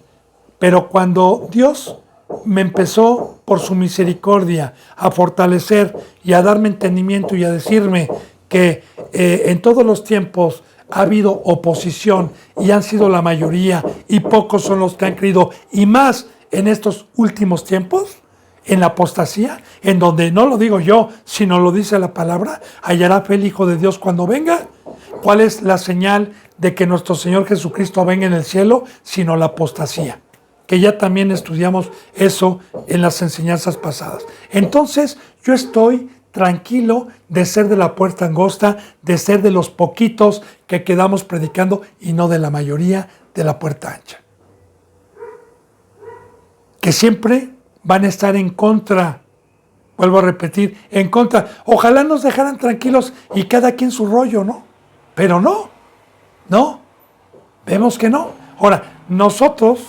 Pero cuando Dios me empezó, por su misericordia, a fortalecer y a darme entendimiento y a decirme que en todos los tiempos ha habido oposición y han sido la mayoría y pocos son los que han creído, y más en estos últimos tiempos, en la apostasía, en donde no lo digo yo, sino lo dice la palabra, hallará fe el Hijo de Dios cuando venga. ¿Cuál es la señal de que nuestro Señor Jesucristo venga en el cielo? Sino la apostasía, que ya también estudiamos eso en las enseñanzas pasadas. Entonces, yo estoy tranquilo de ser de la puerta angosta, de ser de los poquitos que quedamos predicando y no de la mayoría de la puerta ancha, que siempre van a estar en contra. Vuelvo a repetir, en contra. Ojalá nos dejaran tranquilos y cada quien su rollo, ¿no? Pero no, vemos que no. Ahora, nosotros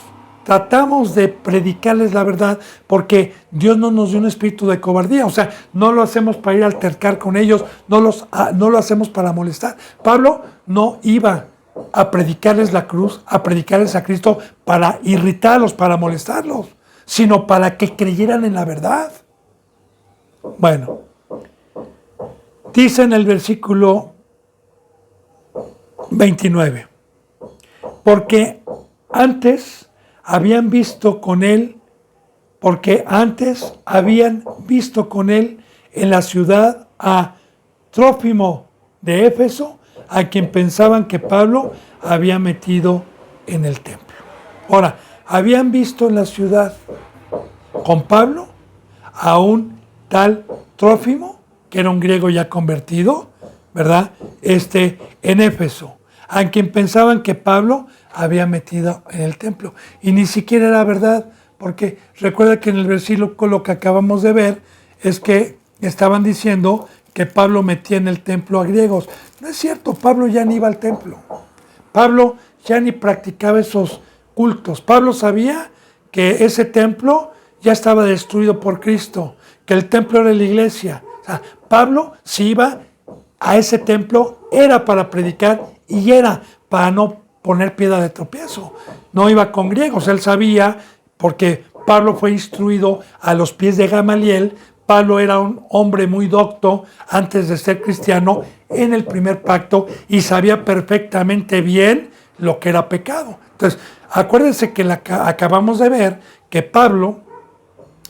tratamos de predicarles la verdad porque Dios no nos dio un espíritu de cobardía. O sea, no lo hacemos para ir a altercar con ellos, no lo hacemos para molestar. Pablo no iba a predicarles la cruz, a predicarles a Cristo para irritarlos, para molestarlos, sino para que creyeran en la verdad. Bueno, dice en el versículo 29, porque antes habían visto con él en la ciudad a Trófimo de Éfeso, a quien pensaban que Pablo había metido en el templo. Ahora, habían visto en la ciudad con Pablo a un tal Trófimo, que era un griego ya convertido, ¿verdad? En Éfeso, a quien pensaban que Pablo había metido en el templo. Y ni siquiera era verdad, porque recuerda que en el versículo que acabamos de ver es que estaban diciendo que Pablo metía en el templo a griegos. No es cierto, Pablo ya ni iba al templo. Pablo ya ni practicaba esos cultos. Pablo sabía que ese templo ya estaba destruido por Cristo, que el templo era la iglesia. O sea, Pablo, si iba a ese templo, era para predicar y era para no poner piedra de tropiezo. No iba con griegos, él sabía, porque Pablo fue instruido a los pies de Gamaliel. Pablo era un hombre muy docto antes de ser cristiano en el primer pacto y sabía perfectamente bien lo que era pecado. Entonces, acuérdense que acabamos de ver que Pablo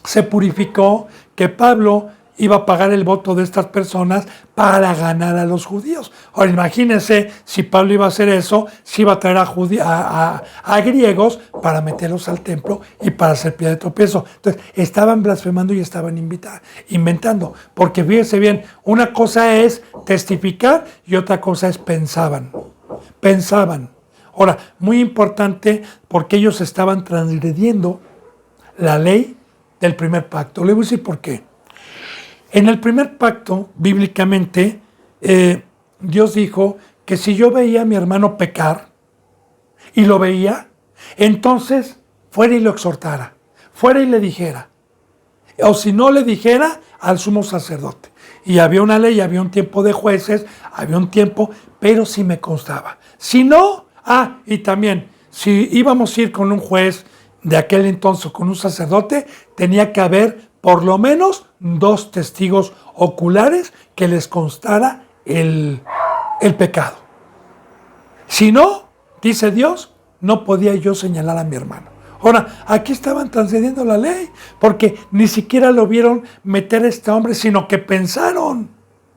se purificó, que Pablo iba a pagar el voto de estas personas para ganar a los judíos. Ahora imagínense si Pablo iba a hacer eso, si iba a traer a griegos para meterlos al templo y para hacer piedra de tropiezo. Entonces estaban blasfemando y estaban inventando. Porque fíjense bien, una cosa es testificar y otra cosa es pensaban. Ahora, muy importante porque ellos estaban transgrediendo la ley del primer pacto. Le voy a decir por qué. En el primer pacto, bíblicamente, Dios dijo que si yo veía a mi hermano pecar, y lo veía, entonces fuera y lo exhortara, fuera y le dijera, o si no le dijera, al sumo sacerdote. Y había una ley, había un tiempo de jueces, había un tiempo, pero sí me constaba. Si no, y también, si íbamos a ir con un juez de aquel entonces, con un sacerdote, tenía que haber por lo menos 2 testigos oculares que les constara el pecado. Si no, dice Dios, no podía yo señalar a mi hermano. Ahora, aquí estaban transgrediendo la ley, porque ni siquiera lo vieron meter a este hombre, sino que pensaron,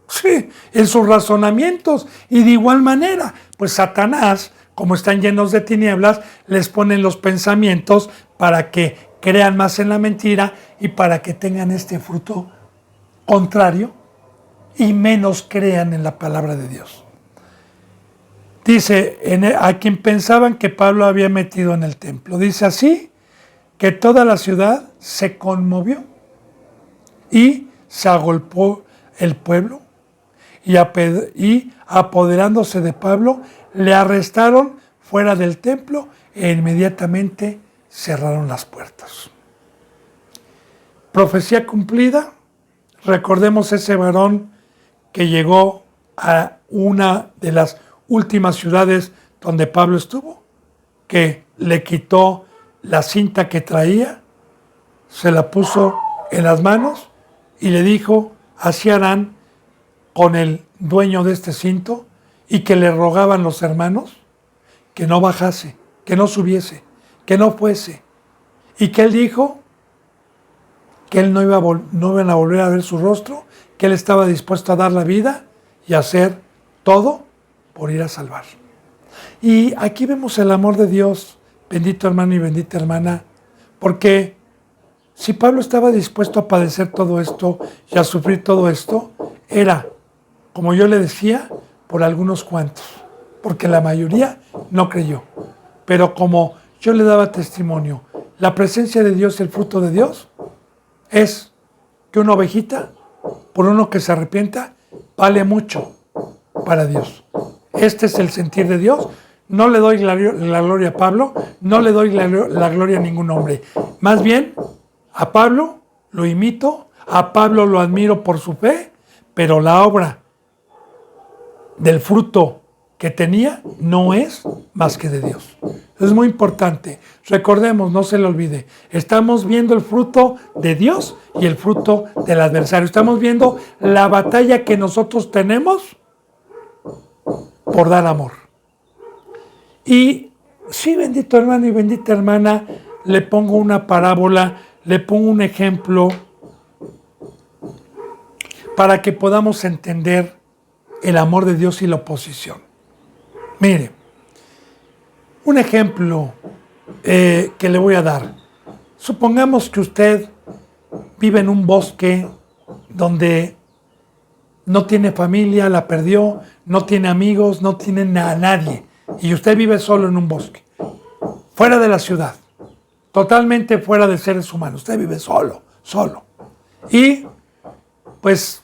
sí, en sus razonamientos. Y de igual manera, pues Satanás, como están llenos de tinieblas, les ponen los pensamientos para que crean más en la mentira y para que tengan este fruto contrario y menos crean en la palabra de Dios. Dice, a quien pensaban que Pablo había metido en el templo. Dice así, que toda la ciudad se conmovió y se agolpó el pueblo y apoderándose de Pablo, le arrestaron fuera del templo e inmediatamente cerraron las puertas. Profecía cumplida. Recordemos ese varón que llegó a una de las últimas ciudades donde Pablo estuvo, que le quitó la cinta que traía, se la puso en las manos y le dijo, así harán con el dueño de este cinto, y que le rogaban los hermanos que no bajase, que no subiese, que no fuese, y que él dijo que él no iban a volver a ver su rostro, que él estaba dispuesto a dar la vida y a hacer todo por ir a salvar. Y aquí vemos el amor de Dios, bendito hermano y bendita hermana, porque si Pablo estaba dispuesto a padecer todo esto y a sufrir todo esto, era, como yo le decía, por algunos cuantos, porque la mayoría no creyó. Pero como yo le daba testimonio, la presencia de Dios, el fruto de Dios, es que una ovejita, por uno que se arrepienta, vale mucho para Dios. Este es el sentir de Dios. No le doy la gloria a Pablo, no le doy la gloria a ningún hombre. Más bien, a Pablo lo imito, a Pablo lo admiro por su fe, pero la obra del fruto que tenía no es más que de Dios. Es muy importante. Recordemos, no se le olvide, estamos viendo el fruto de Dios y el fruto del adversario. Estamos viendo la batalla que nosotros tenemos por dar amor. Y sí, bendito hermano y bendita hermana, le pongo una parábola, le pongo un ejemplo para que podamos entender el amor de Dios y la oposición. Mire, un ejemplo que le voy a dar. Supongamos que usted vive en un bosque donde no tiene familia, la perdió, no tiene amigos, no tiene a nadie. Y usted vive solo en un bosque, fuera de la ciudad, totalmente fuera de seres humanos. Usted vive solo. Y pues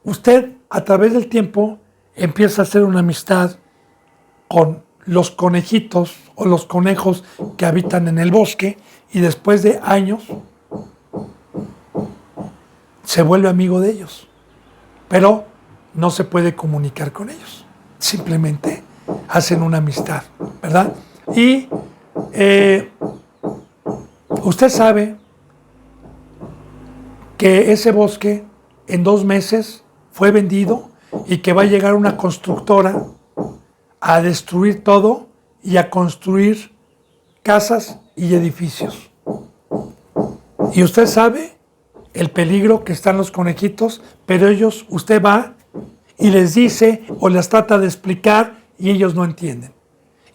usted a través del tiempo empieza a hacer una amistad con los conejitos o los conejos que habitan en el bosque, y después de años se vuelve amigo de ellos, pero no se puede comunicar con ellos. Simplemente hacen una amistad, ¿verdad? Y usted sabe que ese bosque en 2 meses fue vendido y que va a llegar una constructora a destruir todo y a construir casas y edificios. Y usted sabe el peligro que están los conejitos, pero ellos, usted va y les dice o les trata de explicar y ellos no entienden.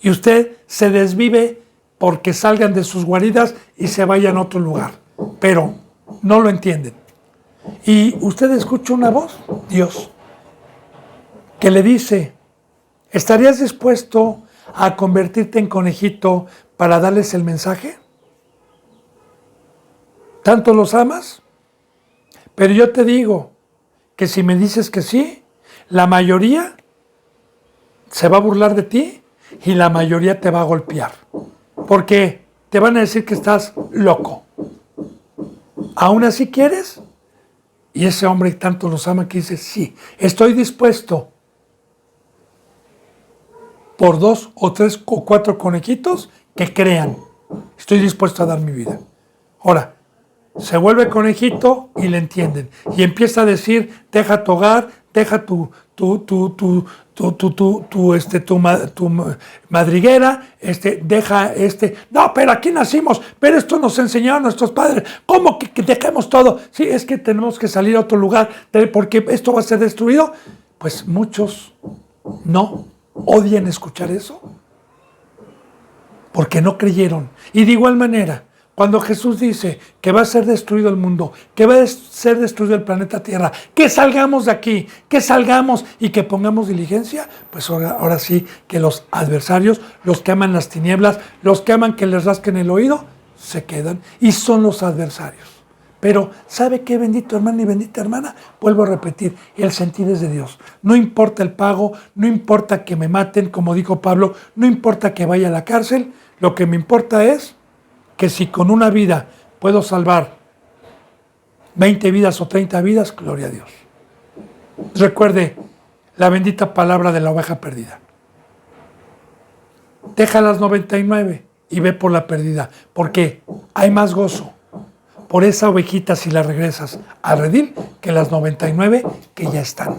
Y usted se desvive porque salgan de sus guaridas y se vayan a otro lugar, pero no lo entienden. Y usted escucha una voz, Dios, que le dice: ¿estarías dispuesto a convertirte en conejito para darles el mensaje? ¿Tanto los amas? Pero yo te digo que si me dices que sí, la mayoría se va a burlar de ti y la mayoría te va a golpear, porque te van a decir que estás loco. ¿Aún así quieres? Y ese hombre tanto los ama que dice: sí, estoy dispuesto por 2 o 3 o 4 conejitos que crean. Estoy dispuesto a dar mi vida. Ahora, se vuelve conejito y le entienden. Y empieza a decir: deja tu hogar, deja tu madriguera, deja no, pero aquí nacimos, pero esto nos enseñaron nuestros padres. ¿Cómo que dejemos todo? Sí, es que tenemos que salir a otro lugar porque esto va a ser destruido. Pues muchos no odian escuchar eso porque no creyeron. Y de igual manera, cuando Jesús dice que va a ser destruido el mundo, que va a ser destruido el planeta Tierra, que salgamos de aquí, que salgamos y que pongamos diligencia, pues ahora sí que los adversarios, los que aman las tinieblas, los que aman que les rasquen el oído, se quedan y son los adversarios. Pero ¿sabe qué, bendito hermano y bendita hermana? Vuelvo a repetir, el sentir es de Dios. No importa el pago, no importa que me maten, como dijo Pablo, no importa que vaya a la cárcel, lo que me importa es que si con una vida puedo salvar 20 vidas o 30 vidas, gloria a Dios. Recuerde la bendita palabra de la oveja perdida. Deja las 99 y ve por la perdida, porque hay más gozo por esa ovejita si la regresas al redil que las 99 que ya están.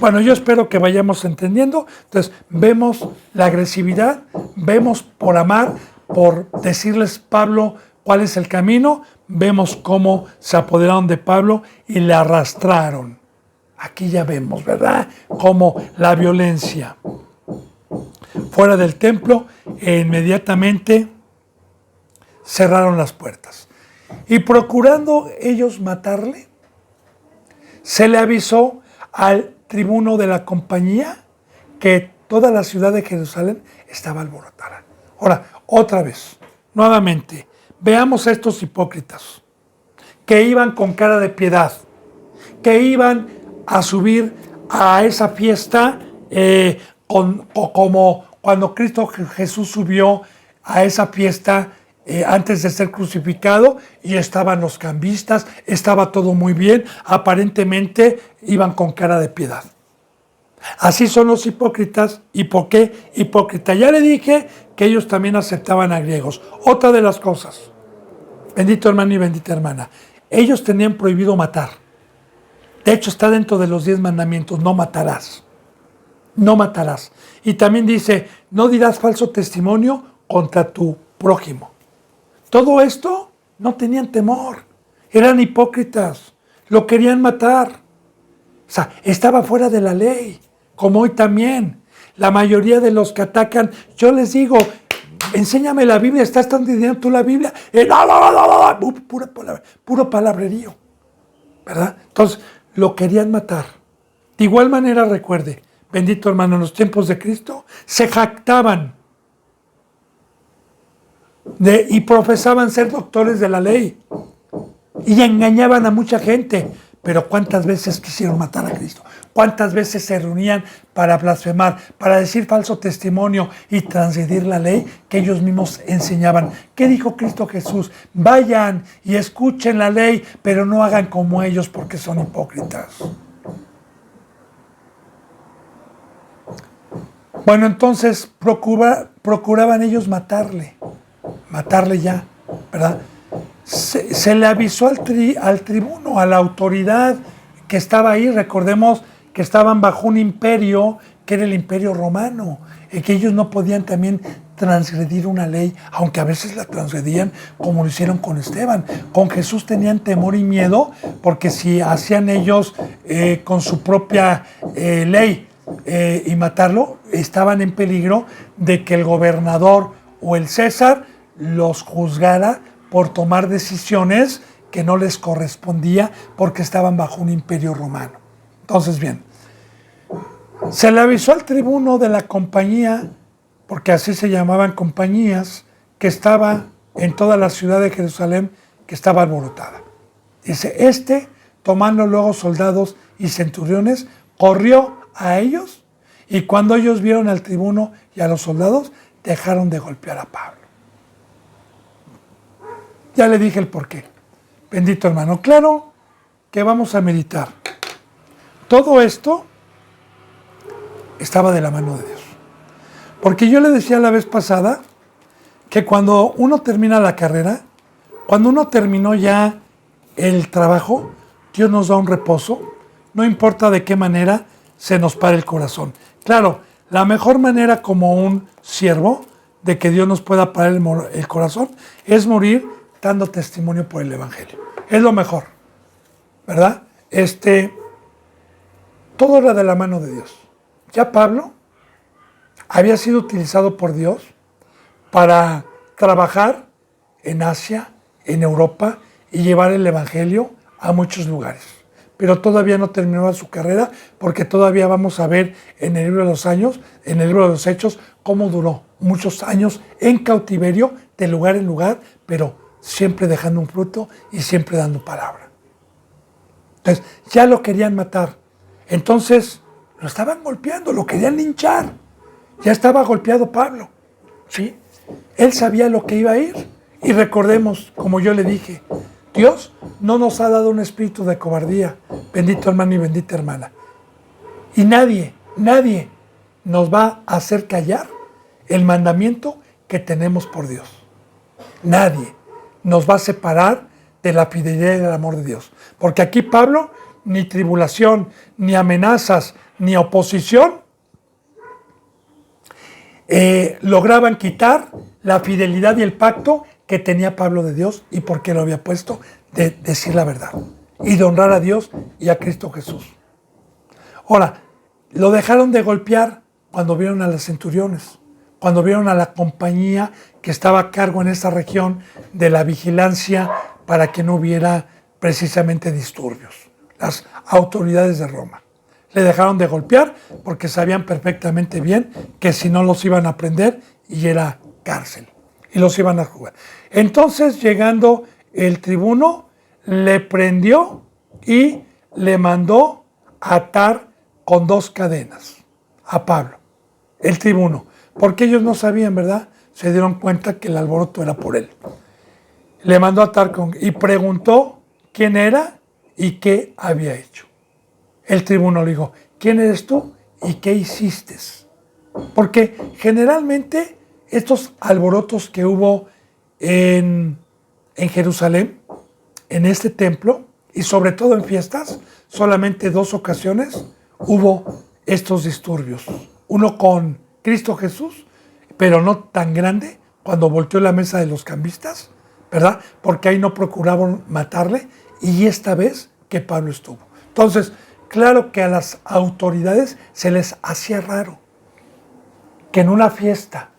Bueno, yo espero que vayamos entendiendo. Entonces, vemos la agresividad, vemos por amar, por decirles Pablo cuál es el camino, vemos cómo se apoderaron de Pablo y le arrastraron. Aquí ya vemos, ¿verdad? Cómo la violencia. Fuera del templo e inmediatamente cerraron las puertas. Y procurando ellos matarle, se le avisó al tribuno de la compañía que toda la ciudad de Jerusalén estaba alborotada. Ahora, otra vez, nuevamente, veamos a estos hipócritas que iban con cara de piedad, que iban a subir a esa fiesta como cuando Cristo Jesús subió a esa fiesta antes de ser crucificado y estaban los cambistas, estaba todo muy bien, aparentemente iban con cara de piedad. Así son los hipócritas. ¿Y por qué hipócrita? Ya le dije que ellos también aceptaban a griegos. Otra de las cosas, bendito hermano y bendita hermana, ellos tenían prohibido matar. De hecho, está dentro de los 10 mandamientos: no matarás. No matarás. Y también dice: no dirás falso testimonio contra tu prójimo. Todo esto no tenían temor. Eran hipócritas. Lo querían matar. O sea, estaba fuera de la ley, como hoy también. La mayoría de los que atacan, yo les digo: enséñame la Biblia, ¿estás entendiendo tú la Biblia? No, puro palabrerío, ¿verdad? Entonces, lo querían matar. De igual manera, recuerde, bendito hermano, en los tiempos de Cristo, se jactaban y profesaban ser doctores de la ley y engañaban a mucha gente, pero ¿cuántas veces quisieron matar a Cristo? ¿Cuántas veces se reunían para blasfemar, para decir falso testimonio y transgredir la ley que ellos mismos enseñaban? ¿Qué dijo Cristo Jesús? Vayan y escuchen la ley, pero no hagan como ellos porque son hipócritas. Bueno, entonces procuraban ellos matarle ya, ¿verdad? Se le avisó al tribuno, a la autoridad que estaba ahí. Recordemos que estaban bajo un imperio que era el imperio romano, y que ellos no podían también transgredir una ley, aunque a veces la transgredían, como lo hicieron con Esteban. Con Jesús tenían temor y miedo, porque si hacían ellos con su propia ley y matarlo, estaban en peligro de que el gobernador o el César los juzgara por tomar decisiones que no les correspondía porque estaban bajo un imperio romano. Entonces, bien, se le avisó al tribuno de la compañía, porque así se llamaban compañías, que estaba en toda la ciudad de Jerusalén, que estaba alborotada. Dice, tomando luego soldados y centuriones, corrió a ellos, y cuando ellos vieron al tribuno y a los soldados, dejaron de golpear a Pablo. Ya le dije el porqué. Bendito hermano. Claro que vamos a meditar. Todo esto estaba de la mano de Dios. Porque yo le decía la vez pasada que cuando uno termina la carrera, cuando uno terminó ya el trabajo, Dios nos da un reposo, no importa de qué manera se nos pare el corazón. Claro, la mejor manera como un siervo de que Dios nos pueda parar el corazón es morir dando testimonio por el Evangelio. Es lo mejor, ¿verdad? Todo era de la mano de Dios. Ya Pablo había sido utilizado por Dios para trabajar en Asia, en Europa, y llevar el Evangelio a muchos lugares. Pero todavía no terminó su carrera, porque todavía vamos a ver en el libro de los años, en el libro de los Hechos, cómo duró muchos años en cautiverio, de lugar en lugar, pero siempre dejando un fruto y siempre dando palabra. Entonces, ya lo querían matar. Entonces, lo estaban golpeando, lo querían linchar. Ya estaba golpeado Pablo, ¿sí? Él sabía lo que iba a ir. Y recordemos, como yo le dije, Dios no nos ha dado un espíritu de cobardía, bendito hermano y bendita hermana. Y nadie nos va a hacer callar el mandamiento que tenemos por Dios. Nadie nos va a separar de la fidelidad y del amor de Dios. Porque aquí Pablo, ni tribulación, ni amenazas, ni oposición lograban quitar la fidelidad y el pacto que tenía Pablo de Dios, y porque lo había puesto de decir la verdad y de honrar a Dios y a Cristo Jesús. Ahora, lo dejaron de golpear cuando vieron a los centuriones, cuando vieron a la compañía que estaba a cargo en esta región de la vigilancia para que no hubiera precisamente disturbios, las autoridades de Roma. Le dejaron de golpear porque sabían perfectamente bien que si no los iban a prender y era cárcel, y los iban a jugar. Entonces, llegando el tribuno, le prendió y le mandó atar con 2 cadenas a Pablo, el tribuno, porque ellos no sabían, ¿verdad? Se dieron cuenta que el alboroto era por él. Le mandó atar y preguntó quién era y qué había hecho. El tribuno le dijo, ¿quién eres tú y qué hiciste? Porque generalmente estos alborotos que hubo en Jerusalén, en este templo, y sobre todo en fiestas, solamente 2 ocasiones hubo estos disturbios. Uno con Cristo Jesús, pero no tan grande, cuando volteó la mesa de los cambistas, ¿verdad? Porque ahí no procuraban matarle, y esta vez que Pablo estuvo. Entonces, claro que a las autoridades se les hacía raro que en una fiesta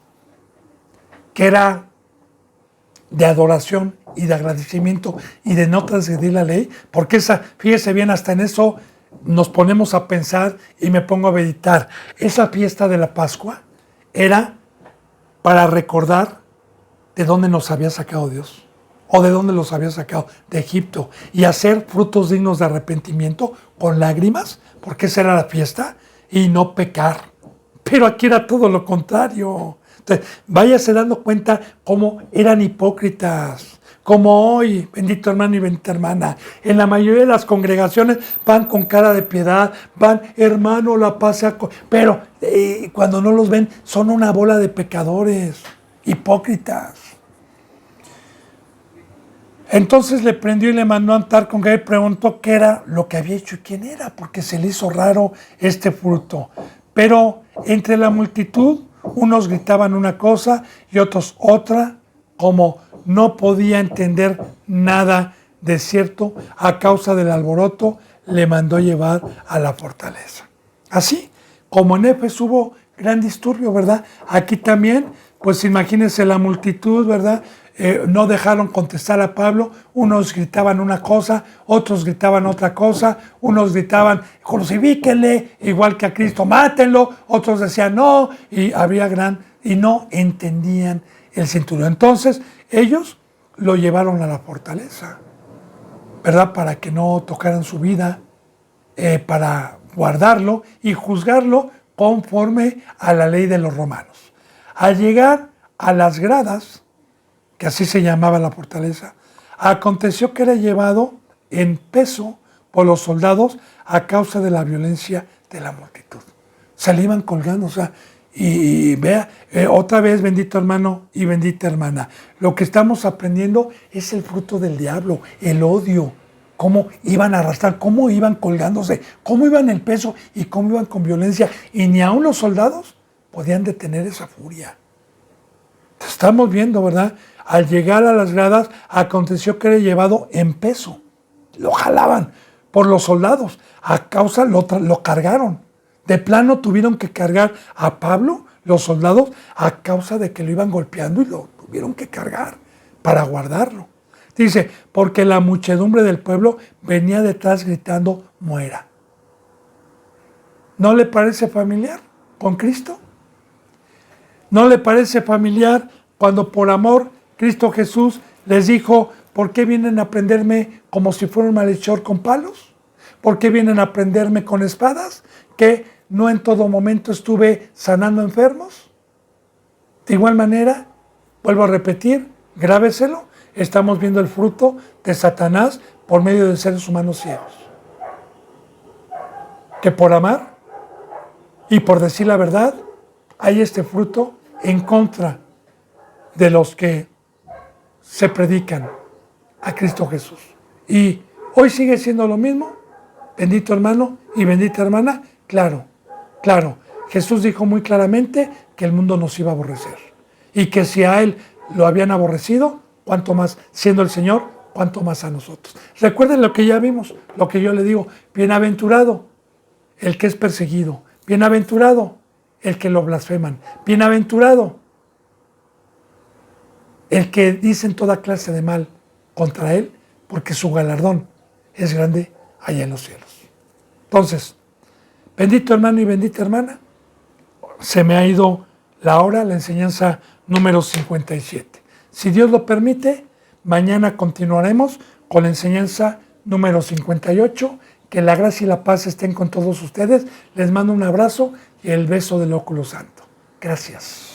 que era de adoración y de agradecimiento y de no transgredir la ley, porque fíjese bien, hasta en eso nos ponemos a pensar y me pongo a meditar. Esa fiesta de la Pascua era para recordar de dónde nos había sacado Dios, ¿O de dónde los había sacado? De Egipto. Y hacer frutos dignos de arrepentimiento con lágrimas, porque esa era la fiesta, y no pecar. Pero aquí era todo lo contrario. Entonces, váyase dando cuenta cómo eran hipócritas. Como hoy, bendito hermano y bendita hermana, en la mayoría de las congregaciones van con cara de piedad, van, hermano, la paz sea pero cuando no los ven, son una bola de pecadores, hipócritas. Entonces le prendió y le mandó a andar con él, preguntó qué era lo que había hecho y quién era, porque se le hizo raro este fruto. Pero entre la multitud, unos gritaban una cosa y otros otra, como no podía entender nada de cierto a causa del alboroto, le mandó llevar a la fortaleza. Así como en Éfeso hubo gran disturbio, ¿verdad? Aquí también, pues imagínense la multitud, ¿verdad? No dejaron contestar a Pablo, unos gritaban una cosa, otros gritaban otra cosa, unos gritaban, crucifíquenle, igual que a Cristo, mátenlo, otros decían no, y había y no entendían el cinturón. Entonces, ellos lo llevaron a la fortaleza, ¿verdad? Para que no tocaran su vida, para guardarlo y juzgarlo conforme a la ley de los romanos. Al llegar a las gradas, que así se llamaba la fortaleza, aconteció que era llevado en peso por los soldados a causa de la violencia de la multitud. Se le iban colgando, o sea, y vea, otra vez, bendito hermano y bendita hermana, lo que estamos aprendiendo es el fruto del diablo, el odio, cómo iban a arrastrar, cómo iban colgándose, cómo iban el peso y cómo iban con violencia, y ni aun los soldados podían detener esa furia. Estamos viendo, ¿verdad? Al llegar a las gradas, aconteció que era llevado en peso. Lo jalaban por los soldados. A causa, lo cargaron. De plano tuvieron que cargar a Pablo, los soldados, a causa de que lo iban golpeando y lo tuvieron que cargar para guardarlo. Dice, porque la muchedumbre del pueblo venía detrás gritando, muera. ¿No le parece familiar con Cristo? ¿No le parece familiar cuando por amor Cristo Jesús les dijo, ¿por qué vienen a prenderme como si fuera un malhechor con palos? ¿Por qué vienen a prenderme con espadas? ¿Que no en todo momento estuve sanando enfermos? De igual manera, vuelvo a repetir, grábeselo, estamos viendo el fruto de Satanás por medio de seres humanos ciegos. Que por amar y por decir la verdad, hay este fruto en contra de los que se predican a Cristo Jesús. Y hoy sigue siendo lo mismo, bendito hermano y bendita hermana, claro, Jesús dijo muy claramente que el mundo nos iba a aborrecer y que si a Él lo habían aborrecido, cuánto más, siendo el Señor, cuánto más a nosotros. Recuerden lo que ya vimos, lo que yo le digo, bienaventurado el que es perseguido, bienaventurado el que lo blasfeman, bienaventurado el que dicen toda clase de mal contra él, porque su galardón es grande allá en los cielos. Entonces, bendito hermano y bendita hermana, se me ha ido la hora, la enseñanza número 57. Si Dios lo permite, mañana continuaremos con la enseñanza número 58. Que la gracia y la paz estén con todos ustedes. Les mando un abrazo y el beso del óculo santo. Gracias.